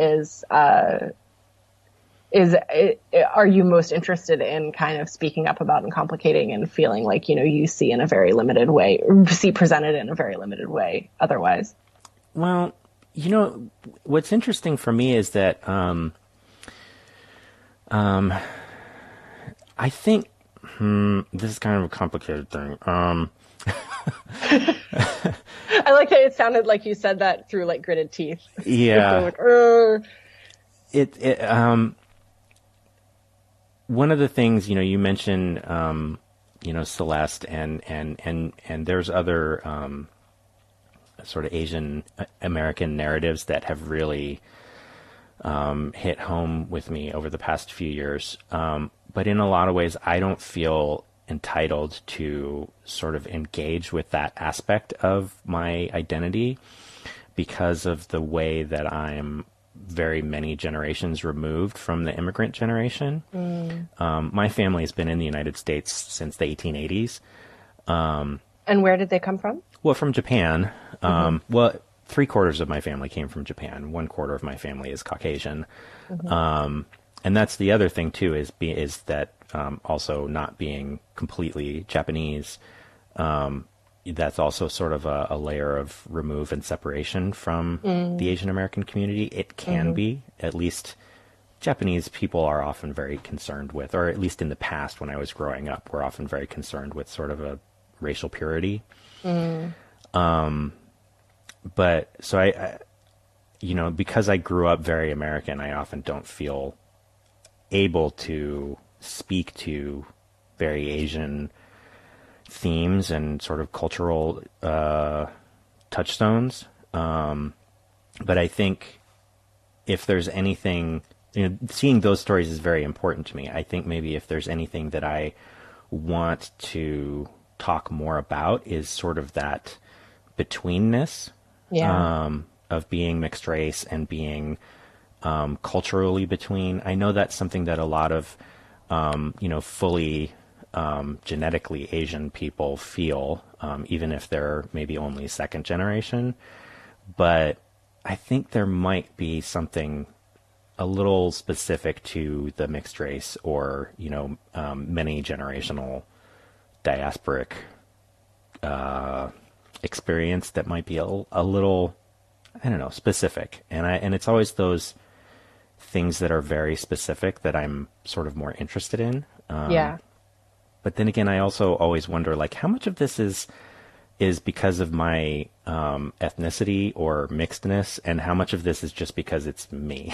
are you most interested in kind of speaking up about and complicating and feeling like, you see in a very limited way, see presented in a very limited way otherwise? Well, what's interesting for me is that, I think, this is kind of a complicated thing. I like that it sounded like you said that through like gritted teeth. Yeah. One of the things, you mentioned, Celeste and there's other, sort of Asian American narratives that have really, hit home with me over the past few years. But in a lot of ways, I don't feel entitled to sort of engage with that aspect of my identity because of the way that I'm very many generations removed from the immigrant generation. My family has been in the United States since the 1880s. And where did they come from? Well, from Japan. Well, 3/4 of my family came from Japan. 1/4 of my family is Caucasian. And that's the other thing too, is that, also not being completely Japanese, that's also sort of a layer of remove and separation from the Asian American community. It can be, at least Japanese people are often very concerned with, or at least in the past when I was growing up, were often very concerned with sort of a racial purity. But so I, because I grew up very American, I often don't feel able to speak to very Asian themes and sort of cultural touchstones. But I think if there's anything, seeing those stories is very important to me. I think maybe if there's anything that I want to talk more about is sort of that betweenness of being mixed race and being culturally between. I know that's something that a lot of, fully genetically Asian people feel, even if they're maybe only second generation. But I think there might be something a little specific to the mixed race or, many generational diasporic experience that might be a little, I don't know, specific. And it's always those things that are very specific that I'm sort of more interested in. But then again, I also always wonder, like, how much of this is because of my ethnicity or mixedness, and how much of this is just because it's me?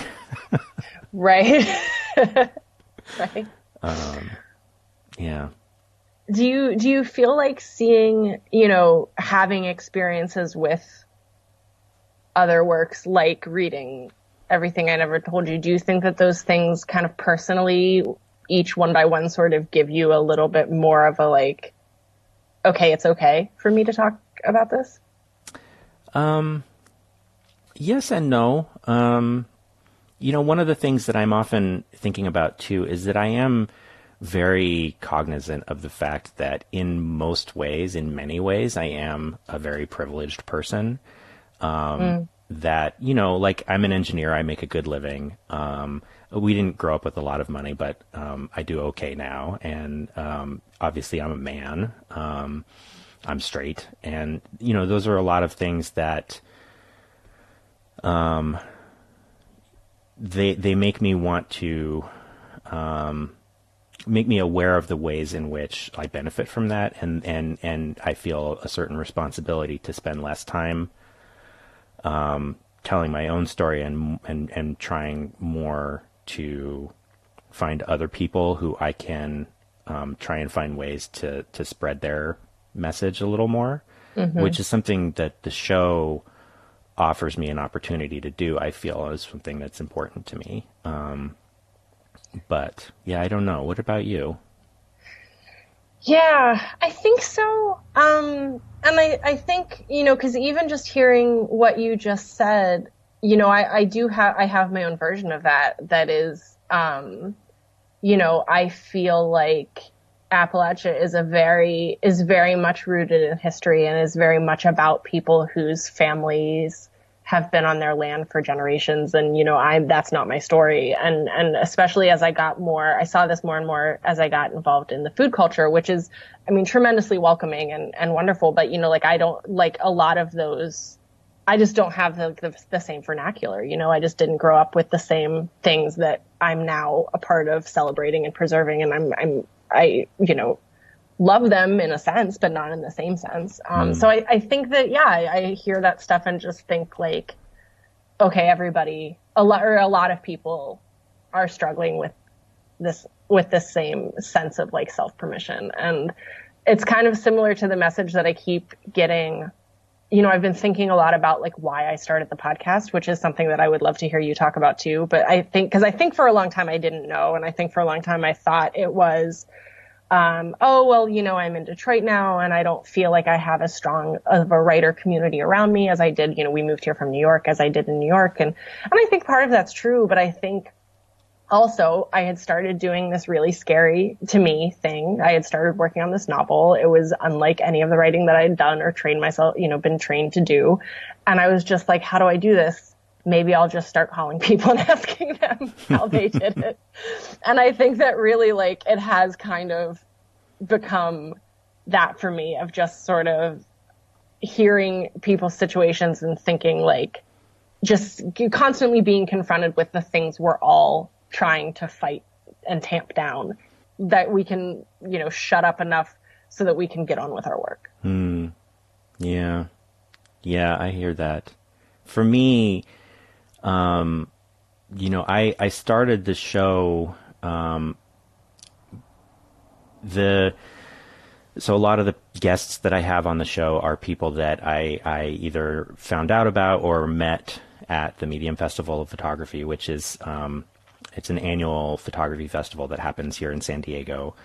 Right. Right. Yeah. Do you feel like seeing, having experiences with other works, like reading Everything I Never Told You, do you think that those things kind of personally, each one by one, sort of give you a little bit more of a like, okay, it's okay for me to talk about this? Yes and no. One of the things that I'm often thinking about too is that I am very cognizant of the fact that in many ways, I am a very privileged person. That, like, I'm an engineer, I make a good living. We didn't grow up with a lot of money, but I do okay now. And obviously I'm a man. I'm straight. And, those are a lot of things that they make me want to make me aware of the ways in which I benefit from that. And I feel a certain responsibility to spend less time telling my own story and trying more to find other people who I can try and find ways to spread their message a little more, which is something that the show offers me an opportunity to do. I feel is something that's important to me. But yeah, I don't know. What about you? Yeah, I think so. And I think, because even just hearing what you just said, I have my own version of that is, I feel like Appalachia is very much rooted in history and is very much about people whose families have been on their land for generations. And, that's not my story. And especially as I got I saw this more and more as I got involved in the food culture, which is, tremendously welcoming and wonderful. But, I don't like a lot of those. I just don't have the same vernacular. I just didn't grow up with the same things that I'm now a part of celebrating and preserving. And I love them in a sense, but not in the same sense. So I think that, I hear that stuff and just think like, okay, a lot of people are struggling with this same sense of like self-permission. And it's kind of similar to the message that I keep getting. I've been thinking a lot about like why I started the podcast, which is something that I would love to hear you talk about too. But I think for a long time I didn't know. And I think for a long time I thought it was, I'm in Detroit now and I don't feel like I have as strong of a writer community around me as I did, we moved here from New York as I did in New York. And I think part of that's true, but I think also I had started doing this really scary to me thing. I had started working on this novel. It was unlike any of the writing that I had done or trained myself, been trained to do. And I was just like, how do I do this? Maybe I'll just start calling people and asking them how they did it. And I think that really like it has kind of become that for me of just sort of hearing people's situations and thinking like just constantly being confronted with the things we're all trying to fight and tamp down, that we can, shut up enough so that we can get on with our work. Yeah. Yeah, I hear that. For me, I started the show, so a lot of the guests that I have on the show are people that I either found out about or met at the Medium Festival of Photography, which is, it's an annual photography festival that happens here in San Diego.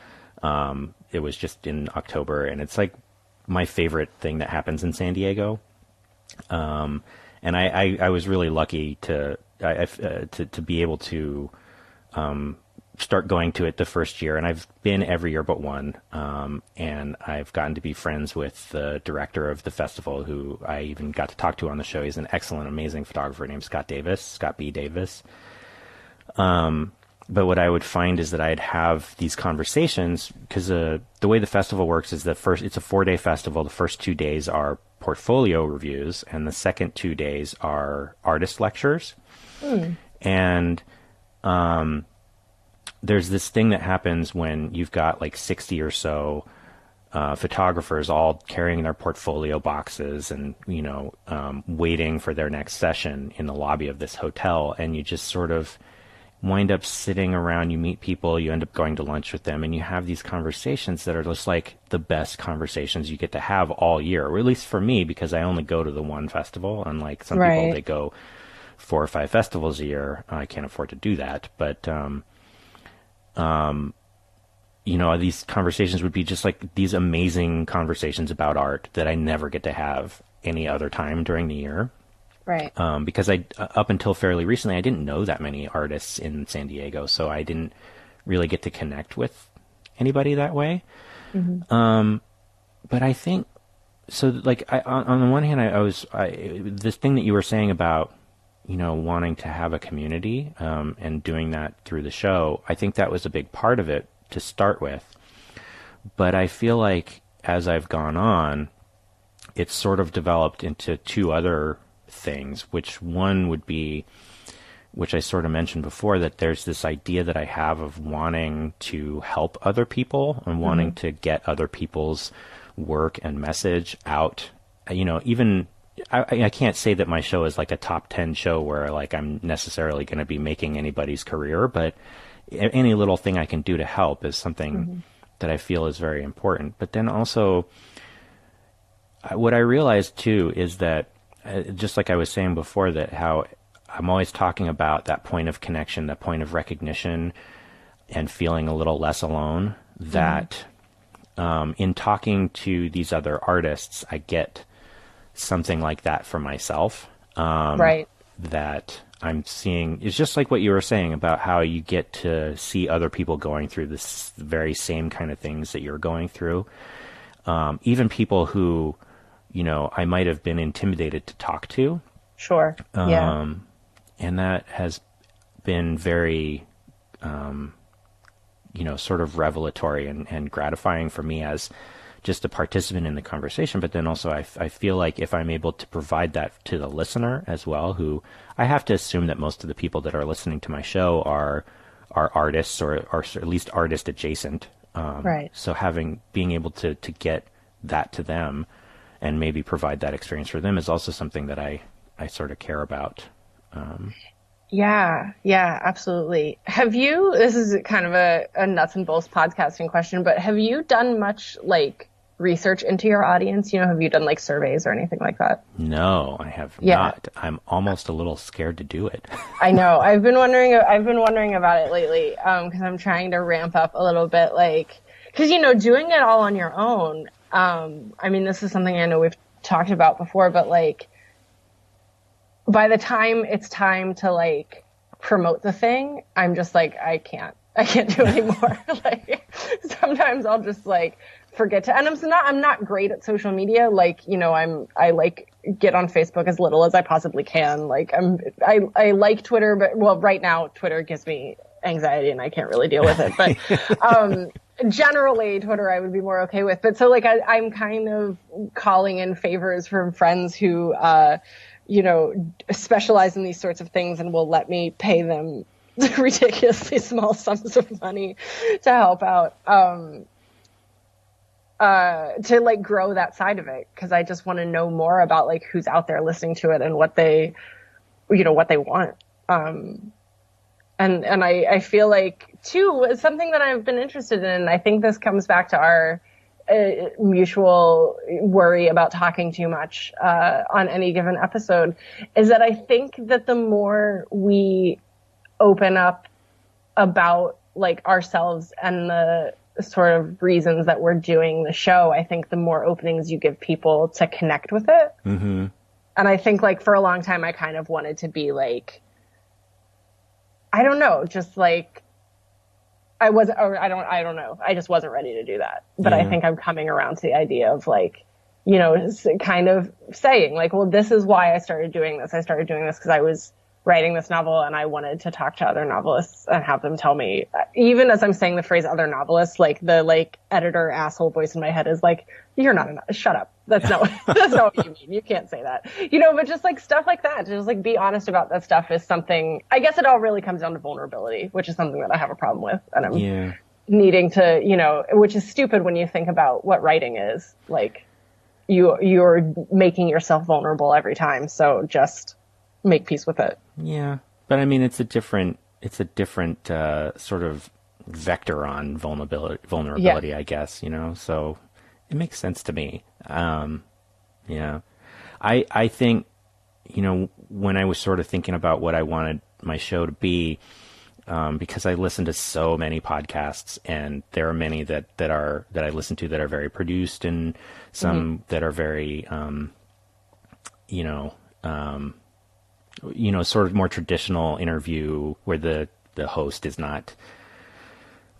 It was just in October, and it's like my favorite thing that happens in San Diego. And I was really lucky to be able to start going to it the first year, and I've been every year but one. And I've gotten to be friends with the director of the festival, who I even got to talk to on the show. He's an excellent, amazing photographer named Scott B. Davis. But what I would find is that I'd have these conversations because the way the festival works is it's a 4-day festival. The first 2 days are portfolio reviews, and the second 2 days are artist lectures. And there's this thing that happens when you've got like 60 or so photographers all carrying their portfolio boxes and, waiting for their next session in the lobby of this hotel. And you just sort of wind up sitting around, you meet people, you end up going to lunch with them, and you have these conversations that are just like the best conversations you get to have all year, or at least for me, because I only go to the one festival, unlike some people, they go 4 or 5 festivals a year. I can't afford to do that. But, these conversations would be just like these amazing conversations about art that I never get to have any other time during the year. Right. Because up until fairly recently, I didn't know that many artists in San Diego, so I didn't really get to connect with anybody that way. But I think, so like, on the one hand, this thing that you were saying about, wanting to have a community, and doing that through the show, I think that was a big part of it to start with. But I feel like as I've gone on, it's sort of developed into 2 other things, which one would be, which I sort of mentioned before, that there's this idea that I have of wanting to help other people and wanting to get other people's work and message out, even I can't say that my show is like a top 10 show where like I'm necessarily going to be making anybody's career, but any little thing I can do to help is something that I feel is very important. But then also, what I realized too is that, just like I was saying before, that how I'm always talking about that point of connection, that point of recognition, and feeling a little less alone, that in talking to these other artists, I get something like that for myself. Right. That I'm seeing is just like what you were saying about how you get to see other people going through this very same kind of things that you're going through. Even people who, I might have been intimidated to talk to. Sure. Yeah. And that has been very, sort of revelatory and gratifying for me as just a participant in the conversation. But then also I feel like if I'm able to provide that to the listener as well, who I have to assume that most of the people that are listening to my show are artists or at least artist adjacent. Right. So being able to get that to them and maybe provide that experience for them is also something that I sort of care about. Yeah, absolutely. This is kind of a nuts and bolts podcasting question, but have you done much like research into your audience? Have you done like surveys or anything like that? No, I have not. I'm almost a little scared to do it. I know. I've been wondering about it lately, because I'm trying to ramp up a little bit, like, because, doing it all on your own. I mean, this is something I know we've talked about before, but like, by the time it's time to like promote the thing, I'm just like, I can't do anymore. Like, sometimes I'll just like forget to, and I'm not great at social media. Like, I like get on Facebook as little as I possibly can. Like I like Twitter, but well, right now Twitter gives me anxiety and I can't really deal with it. But, generally Twitter I would be more okay with. But so like I'm kind of calling in favors from friends who, specialize in these sorts of things and will let me pay them ridiculously small sums of money to help out, to like grow that side of it. Cause I just want to know more about like who's out there listening to it and what they want. And I feel like too, something that I've been interested in, I think this comes back to our mutual worry about talking too much on any given episode, is that I think that the more we open up about like ourselves and the sort of reasons that we're doing the show, I think the more openings you give people to connect with it. Mm-hmm. And I think like for a long time I kind of wanted to be like, I don't know, just like I don't know. I just wasn't ready to do that. But I think I'm coming around to the idea of like, kind of saying like, well, this is why I started doing this. I started doing this because I was writing this novel and I wanted to talk to other novelists and have them tell me, even as I'm saying the phrase other novelists, like the like editor asshole voice in my head is like, you're not enough. Shut up. That's not what you mean. You can't say that, but just like stuff like that, just like be honest about that stuff is something, I guess it all really comes down to vulnerability, which is something that I have a problem with. And I'm needing to, which is stupid when you think about what writing is. Like you're making yourself vulnerable every time. So just make peace with it. Yeah. But I mean, it's a different sort of vector on vulnerability, I guess, so it makes sense to me. I think, when I was sort of thinking about what I wanted my show to be, because I listen to so many podcasts and there are many that I listen to that are very produced and some that are very, sort of more traditional interview where the host is not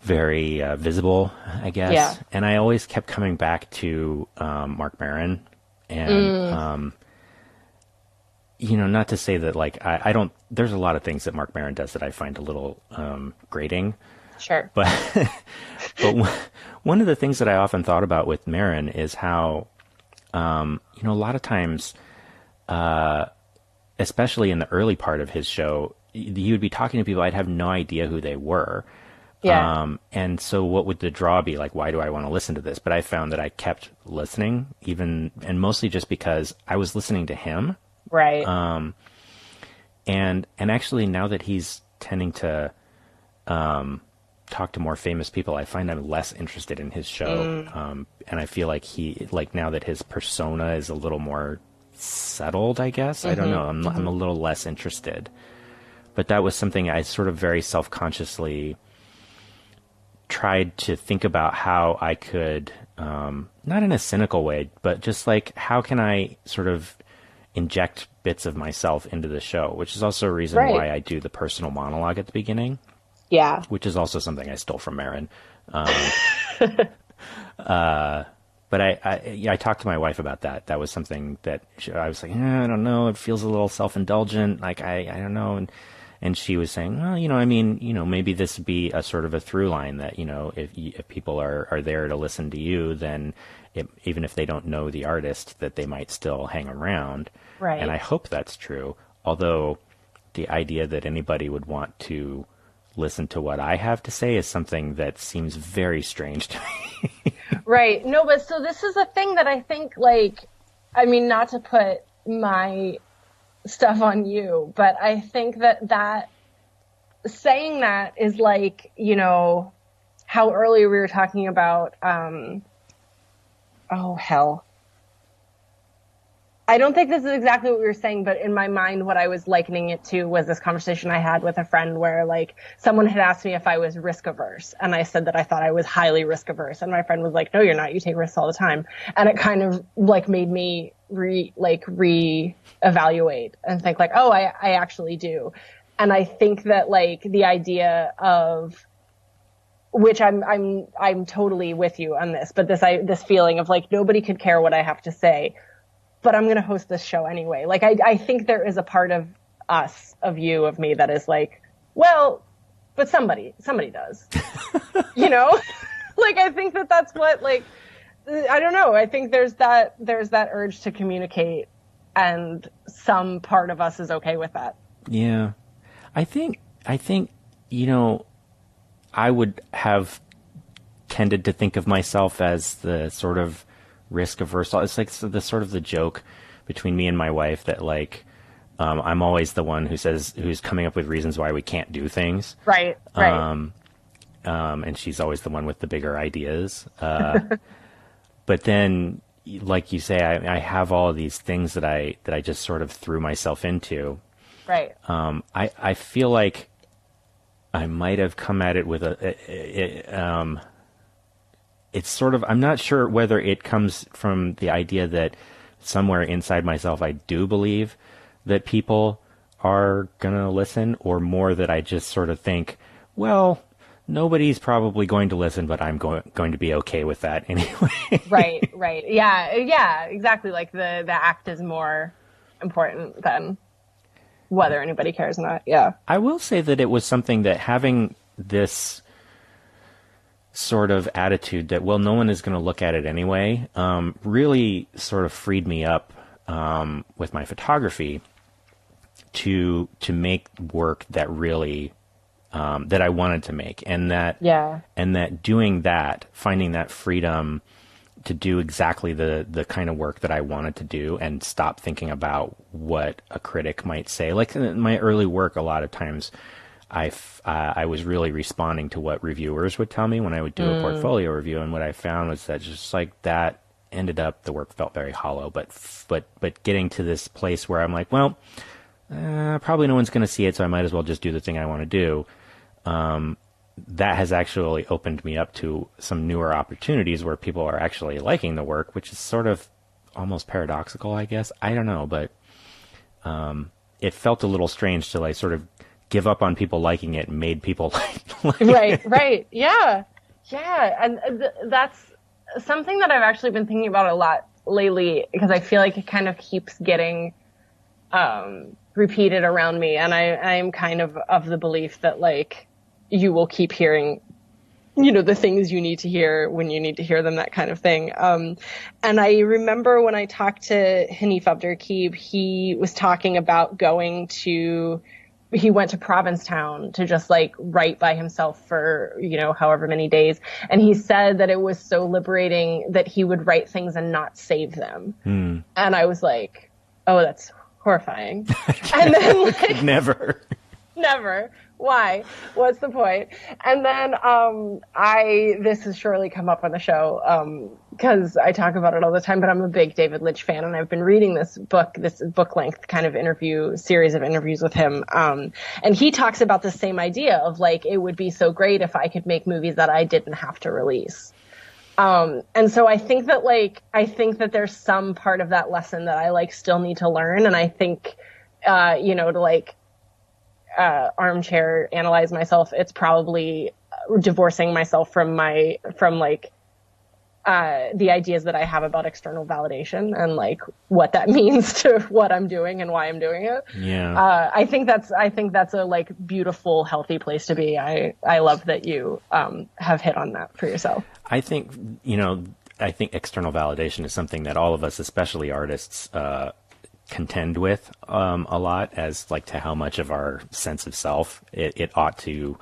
very visible, I guess. Yeah. And I always kept coming back to Marc Maron. And, not to say that, like, I don't... There's a lot of things that Marc Maron does that I find a little grating. Sure. But one of the things that I often thought about with Maron is how, a lot of times... especially in the early part of his show, he would be talking to people, I'd have no idea who they were. And so what would the draw be? Like, why do I want to listen to this? But I found that I kept listening, and mostly just because I was listening to him. Right. And actually now that he's tending to, talk to more famous people, I find I'm less interested in his show. And I feel like now that his persona is a little more settled, I guess, I don't know. I'm a little less interested, but that was something I sort of very self-consciously tried to think about how I could, not in a cynical way, but just like, how can I sort of inject bits of myself into the show, which is also a reason why I do the personal monologue at the beginning. Yeah. Which is also something I stole from Marin. But I talked to my wife about that. That was something that I was like, I don't know. It feels a little self-indulgent. Like, I don't know. And she was saying, well, maybe this would be a sort of a through line that, if people are there to listen to you, then even if they don't know the artist, that they might still hang around. Right. And I hope that's true. Although the idea that anybody would want to listen to what I have to say is something that seems very strange to me. Right. No, but so this is a thing that I think, not to put my stuff on you, but I think that saying that is like, how earlier we were talking about, oh, hell. I don't think this is exactly what we were saying, but in my mind, what I was likening it to was this conversation I had with a friend where, someone had asked me if I was risk averse, and I said that I thought I was highly risk averse, and my friend was like, no, you're not, you take risks all the time. And it kind of, made me reevaluate and think I actually do. And I think that, the idea of, which I'm totally with you on this, but this feeling of, nobody could care what I have to say, but I'm going to host this show anyway. I think there is a part of us, of you, of me that is well, but somebody does, I think that's what, I don't know. I think there's that urge to communicate, and some part of us is okay with that. Yeah. I think, I would have tended to think of myself as the sort of risk averse. It's like the sort of the joke between me and my wife that I'm always the one who's coming up with reasons why we can't do things. Right. And she's always the one with the bigger ideas. But then, like you say, I have all of these things that I just sort of threw myself into. Right. I feel like I might have come at it with it's sort of, I'm not sure whether it comes from the idea that somewhere inside myself I do believe that people are going to listen, or more that I just sort of think, well, nobody's probably going to listen, but I'm going to be okay with that anyway. Right. Yeah, exactly. The act is more important than whether anybody cares or not. Yeah. I will say that it was something that, having this sort of attitude that, well, no one is going to look at it anyway, really sort of freed me up with my photography to make work that really that I wanted to make, and that doing that, finding that freedom to do exactly the kind of work that I wanted to do, and stop thinking about what a critic might say. Like in my early work, a lot of times I was really responding to what reviewers would tell me when I would do a portfolio review, and what I found was that just that ended up, the work felt very hollow. But getting to this place where I'm like, well, probably no one's going to see it, so I might as well just do the thing I want to do. That has actually opened me up to some newer opportunities where people are actually liking the work, which is sort of almost paradoxical, I guess. I don't know, but it felt a little strange to sort of give up on people liking it and made people like it. Right. Yeah. And that's something that I've actually been thinking about a lot lately, because I feel like it kind of keeps getting repeated around me. And I am kind of the belief that you will keep hearing, the things you need to hear when you need to hear them, that kind of thing. And I remember when I talked to Hanif Abdurraqib, he was talking about going to he went to Provincetown to just like write by himself for, however many days. And he said that it was so liberating that he would write things and not save them. And I was like, oh, that's horrifying. And then like, never. Why? What's the point? And then this has surely come up on the show because I talk about it all the time, but I'm a big David Lynch fan, and I've been reading this book-length kind of series of interviews with him. And he talks about the same idea of like, it would be so great if I could make movies that I didn't have to release. And so I think that there's some part of that lesson that I like still need to learn. And I think, to like, armchair analyze myself, it's probably divorcing myself from the ideas that I have about external validation and like what that means to what I'm doing and why I'm doing it. Yeah. I think that's a like beautiful, healthy place to be. I love that you have hit on that for yourself. I think external validation is something that all of us, especially artists, contend with a lot, as like to how much of our sense of self it ought to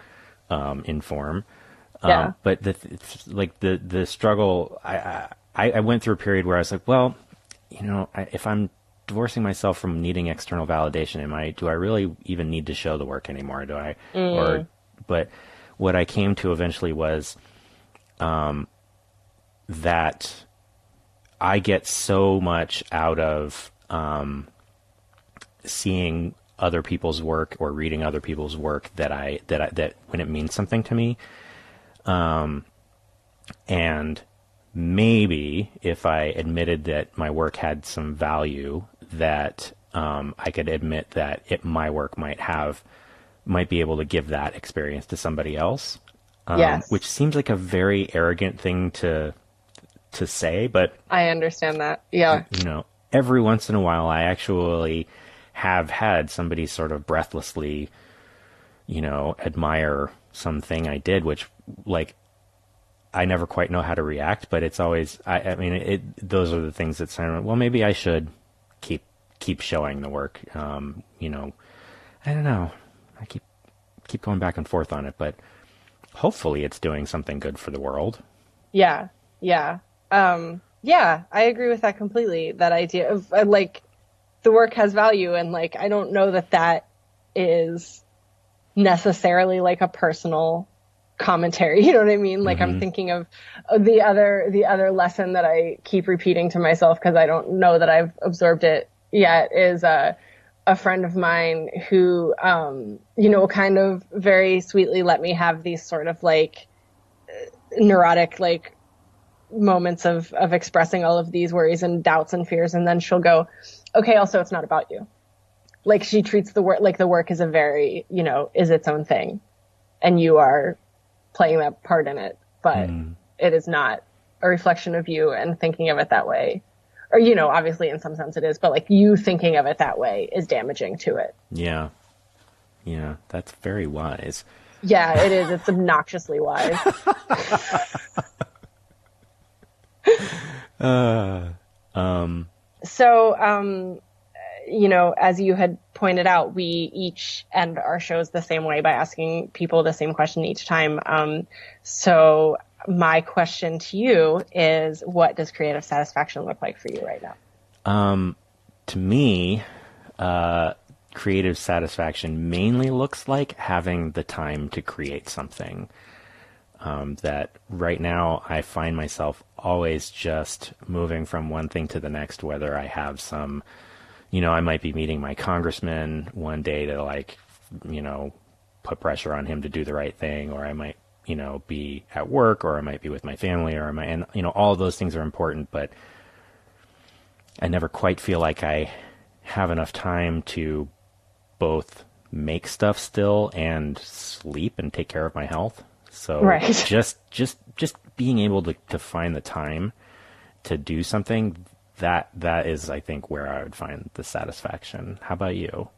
inform. Yeah. But the struggle, I went through a period where I was like, well, if I'm divorcing myself from needing external validation, do I really even need to show the work anymore? But what I came to eventually was that I get so much out of seeing other people's work or reading other people's work that when it means something to me. And maybe if I admitted that my work had some value, that I could admit that my work might be able to give that experience to somebody else. Yes. Which seems like a very arrogant thing to say, but I understand that. Yeah. Every once in a while I actually have had somebody sort of breathlessly, admire something I did, which like I never quite know how to react, but it's always, those are the things that sound, well, maybe I should keep showing the work. I don't know. I keep going back and forth on it, but hopefully it's doing something good for the world. Yeah. Yeah. Yeah, I agree with that completely. That idea of like the work has value, and like I don't know that is necessarily like a personal commentary. You know what I mean? Like I'm thinking of the other lesson that I keep repeating to myself because I don't know that I've absorbed it yet is a friend of mine who kind of very sweetly let me have these sort of like neurotic like moments of expressing all of these worries and doubts and fears, and then she'll go, okay, also it's not about you. Like she treats the work like the work is a very, is its own thing, and you are playing that part in it, but it is not a reflection of you, and thinking of it that way, or obviously in some sense it is, but like you thinking of it that way is damaging to it. Yeah, that's very wise. Yeah, it is. It's obnoxiously wise. So, as you had pointed out, we each end our shows the same way by asking people the same question each time. So my question to you is, what does creative satisfaction look like for you right now? To me, creative satisfaction mainly looks like having the time to create something. That right now I find myself always just moving from one thing to the next, whether I have some, I might be meeting my congressman one day to like, put pressure on him to do the right thing, or I might, be at work, or I might be with my family, or all of those things are important, but I never quite feel like I have enough time to both make stuff still and sleep and take care of my health. So right. just being able to find the time to do something, that is, I think, where I would find the satisfaction. How about you?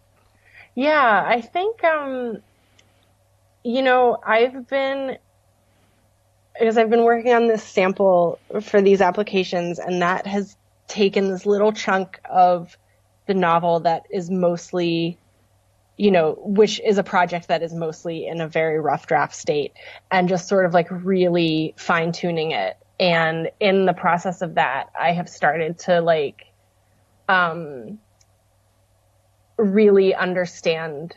Yeah, I think, I've been working on this sample for these applications, and that has taken this little chunk of the novel that is mostly which is a project that is mostly in a very rough draft state, and just sort of like really fine tuning it. And in the process of that, I have started to like, really understand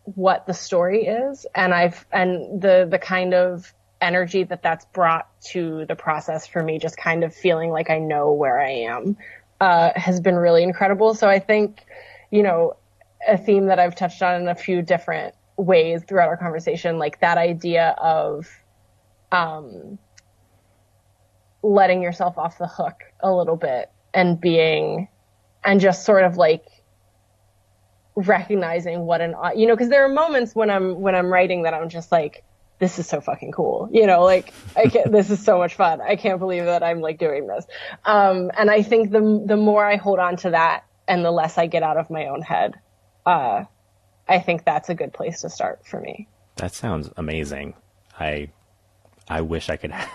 what the story is. And the kind of energy that's brought to the process for me, just kind of feeling like I know where I am, has been really incredible. So I think, a theme that I've touched on in a few different ways throughout our conversation, like that idea of, letting yourself off the hook a little bit and just sort of like recognizing what because there are moments when I'm writing that I'm just like, this is so fucking cool. Like this is so much fun. I can't believe that I'm like doing this. And I think the more I hold on to that and the less I get out of my own head, I think that's a good place to start for me. That sounds amazing. I wish I could have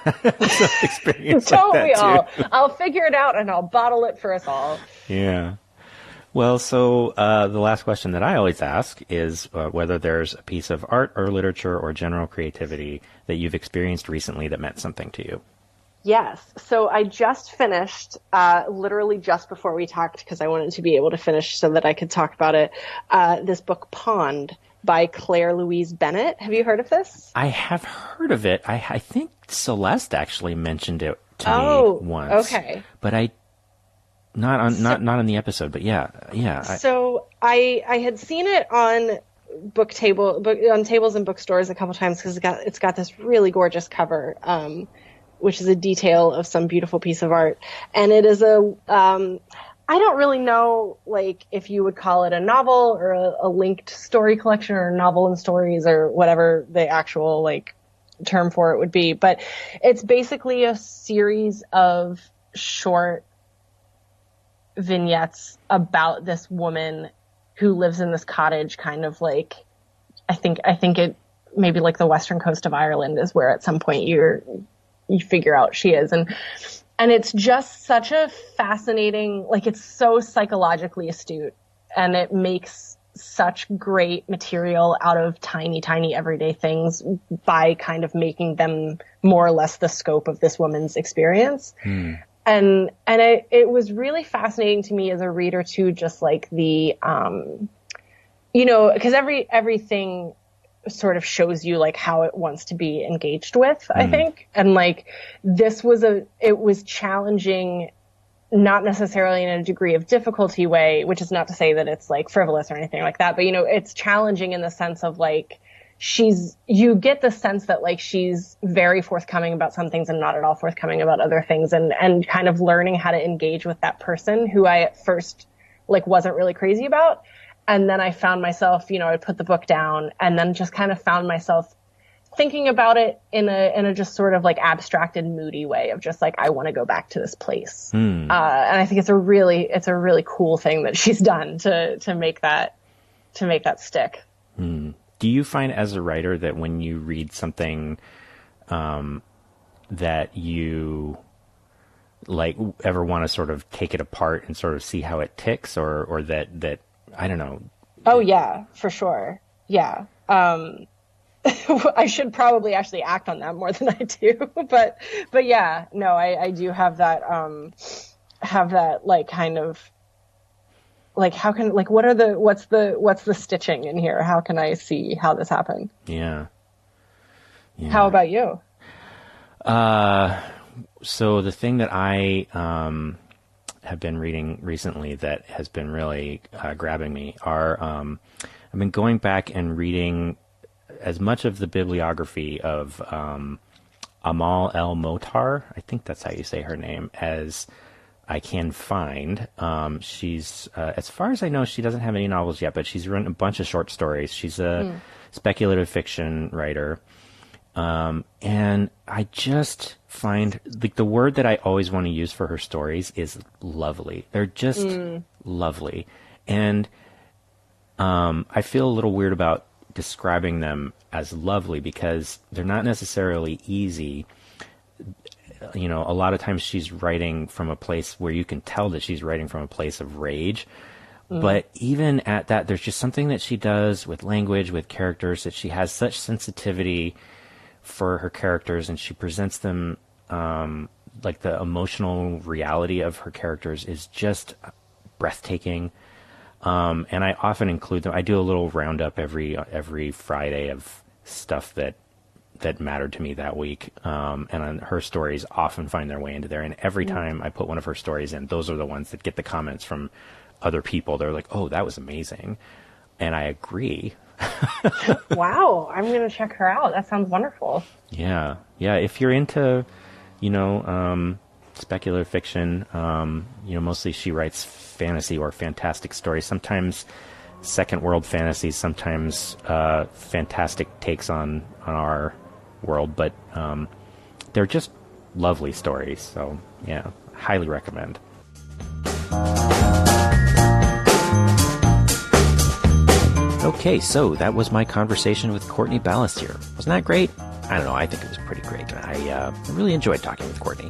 some experience Don't like that we all? too. I'll figure it out and I'll bottle it for us all. Yeah. Well, so the last question that I always ask is whether there's a piece of art or literature or general creativity that you've experienced recently that meant something to you. Yes. So I just finished, literally just before we talked, because I wanted to be able to finish so that I could talk about it, this book Pond by Claire Louise Bennett. Have you heard of this? I have heard of it. I think Celeste actually mentioned it to me once. Okay. But not on the episode, but yeah. So I had seen it on on tables in bookstores a couple times because it's got this really gorgeous cover, which is a detail of some beautiful piece of art, and it is I don't really know, like, if you would call it a novel or a linked story collection or novel and stories or whatever the actual, like, term for it would be. But it's basically a series of short vignettes about this woman who lives in this cottage, kind of like, I think it maybe like the western coast of Ireland is where at some point you figure out she is. And it's just such a fascinating, like, it's so psychologically astute, and it makes such great material out of tiny, tiny everyday things by kind of making them more or less the scope of this woman's experience. And it was really fascinating to me as a reader too, just like the, because everything sort of shows you like how it wants to be engaged with, I think. And like it was challenging, not necessarily in a degree of difficulty way, which is not to say that it's like frivolous or anything like that, but it's challenging in the sense of like, you get the sense that like she's very forthcoming about some things and not at all forthcoming about other things, and kind of learning how to engage with that person who I at first like wasn't really crazy about. And then I found myself, I put the book down and then just kind of found myself thinking about it in a just sort of like abstracted, moody way of just like, I want to go back to this place. And I think it's a really cool thing that she's done to make that stick. Do you find as a writer that when you read something, that you like ever want to sort of take it apart and sort of see how it ticks, or that I don't know. Oh yeah, for sure. Yeah. I should probably actually act on that more than I do, but yeah, no, I do have that like kind of like, how can, like, what's the stitching in here? How can I see how this happened? Yeah. How about you? So the thing that I, have been reading recently that has been really grabbing me are I've been going back and reading as much of the bibliography of Amal El Motar, I think that's how you say her name, as I can find. She's as far as I know, she doesn't have any novels yet, but she's written a bunch of short stories. She's a speculative fiction writer. And I just find like the word that I always want to use for her stories is lovely. They're just lovely. And, I feel a little weird about describing them as lovely because they're not necessarily easy. A lot of times she's writing from a place where you can tell that she's writing from a place of rage, But even at that, there's just something that she does with language, with characters, that she has such sensitivity for her characters, and she presents them, like the emotional reality of her characters is just breathtaking. And I often include them. I do a little roundup every Friday of stuff that mattered to me that week. And her stories often find their way into there. And every time I put one of her stories in, those are the ones that get the comments from other people. They're like, "Oh, that was amazing." And I agree. Wow. I'm going to check her out. That sounds wonderful. Yeah. Yeah. If you're into, speculative fiction, mostly she writes fantasy or fantastic stories, sometimes second world fantasies, sometimes fantastic takes on our world, but they're just lovely stories. So yeah, highly recommend. Okay, so that was my conversation with Courtney Balestier. Wasn't that great? I don't know, I think it was pretty great. I really enjoyed talking with Courtney.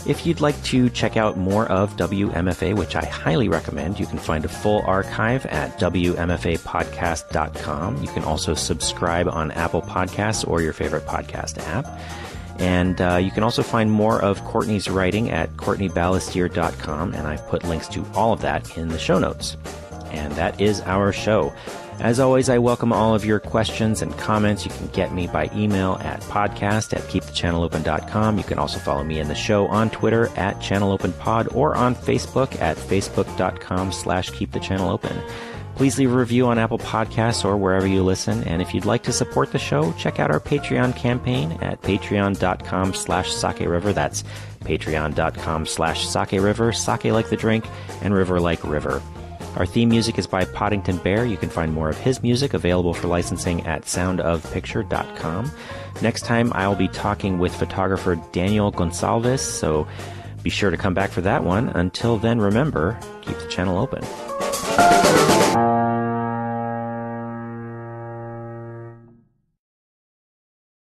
If you'd like to check out more of WMFA, which I highly recommend, you can find a full archive at WMFApodcast.com. You can also subscribe on Apple Podcasts or your favorite podcast app. And you can also find more of Courtney's writing at CourtneyBalestier.com, and I've put links to all of that in the show notes. And that is our show. As always, I welcome all of your questions and comments. You can get me by email at podcast@keepthechanneleopen.com. You can also follow me in the show on Twitter at ChannelOpenPod or on Facebook at facebook.com/keepthechanneleopen. Please leave a review on Apple Podcasts or wherever you listen. And if you'd like to support the show, check out our Patreon campaign at patreon.com/SakeRiver. That's patreon.com/SakeRiver, sake like the drink and river like river. Our theme music is by Poddington Bear. You can find more of his music available for licensing at soundofpicture.com. Next time, I'll be talking with photographer Daniel Gonsalves, so be sure to come back for that one. Until then, remember, keep the channel open.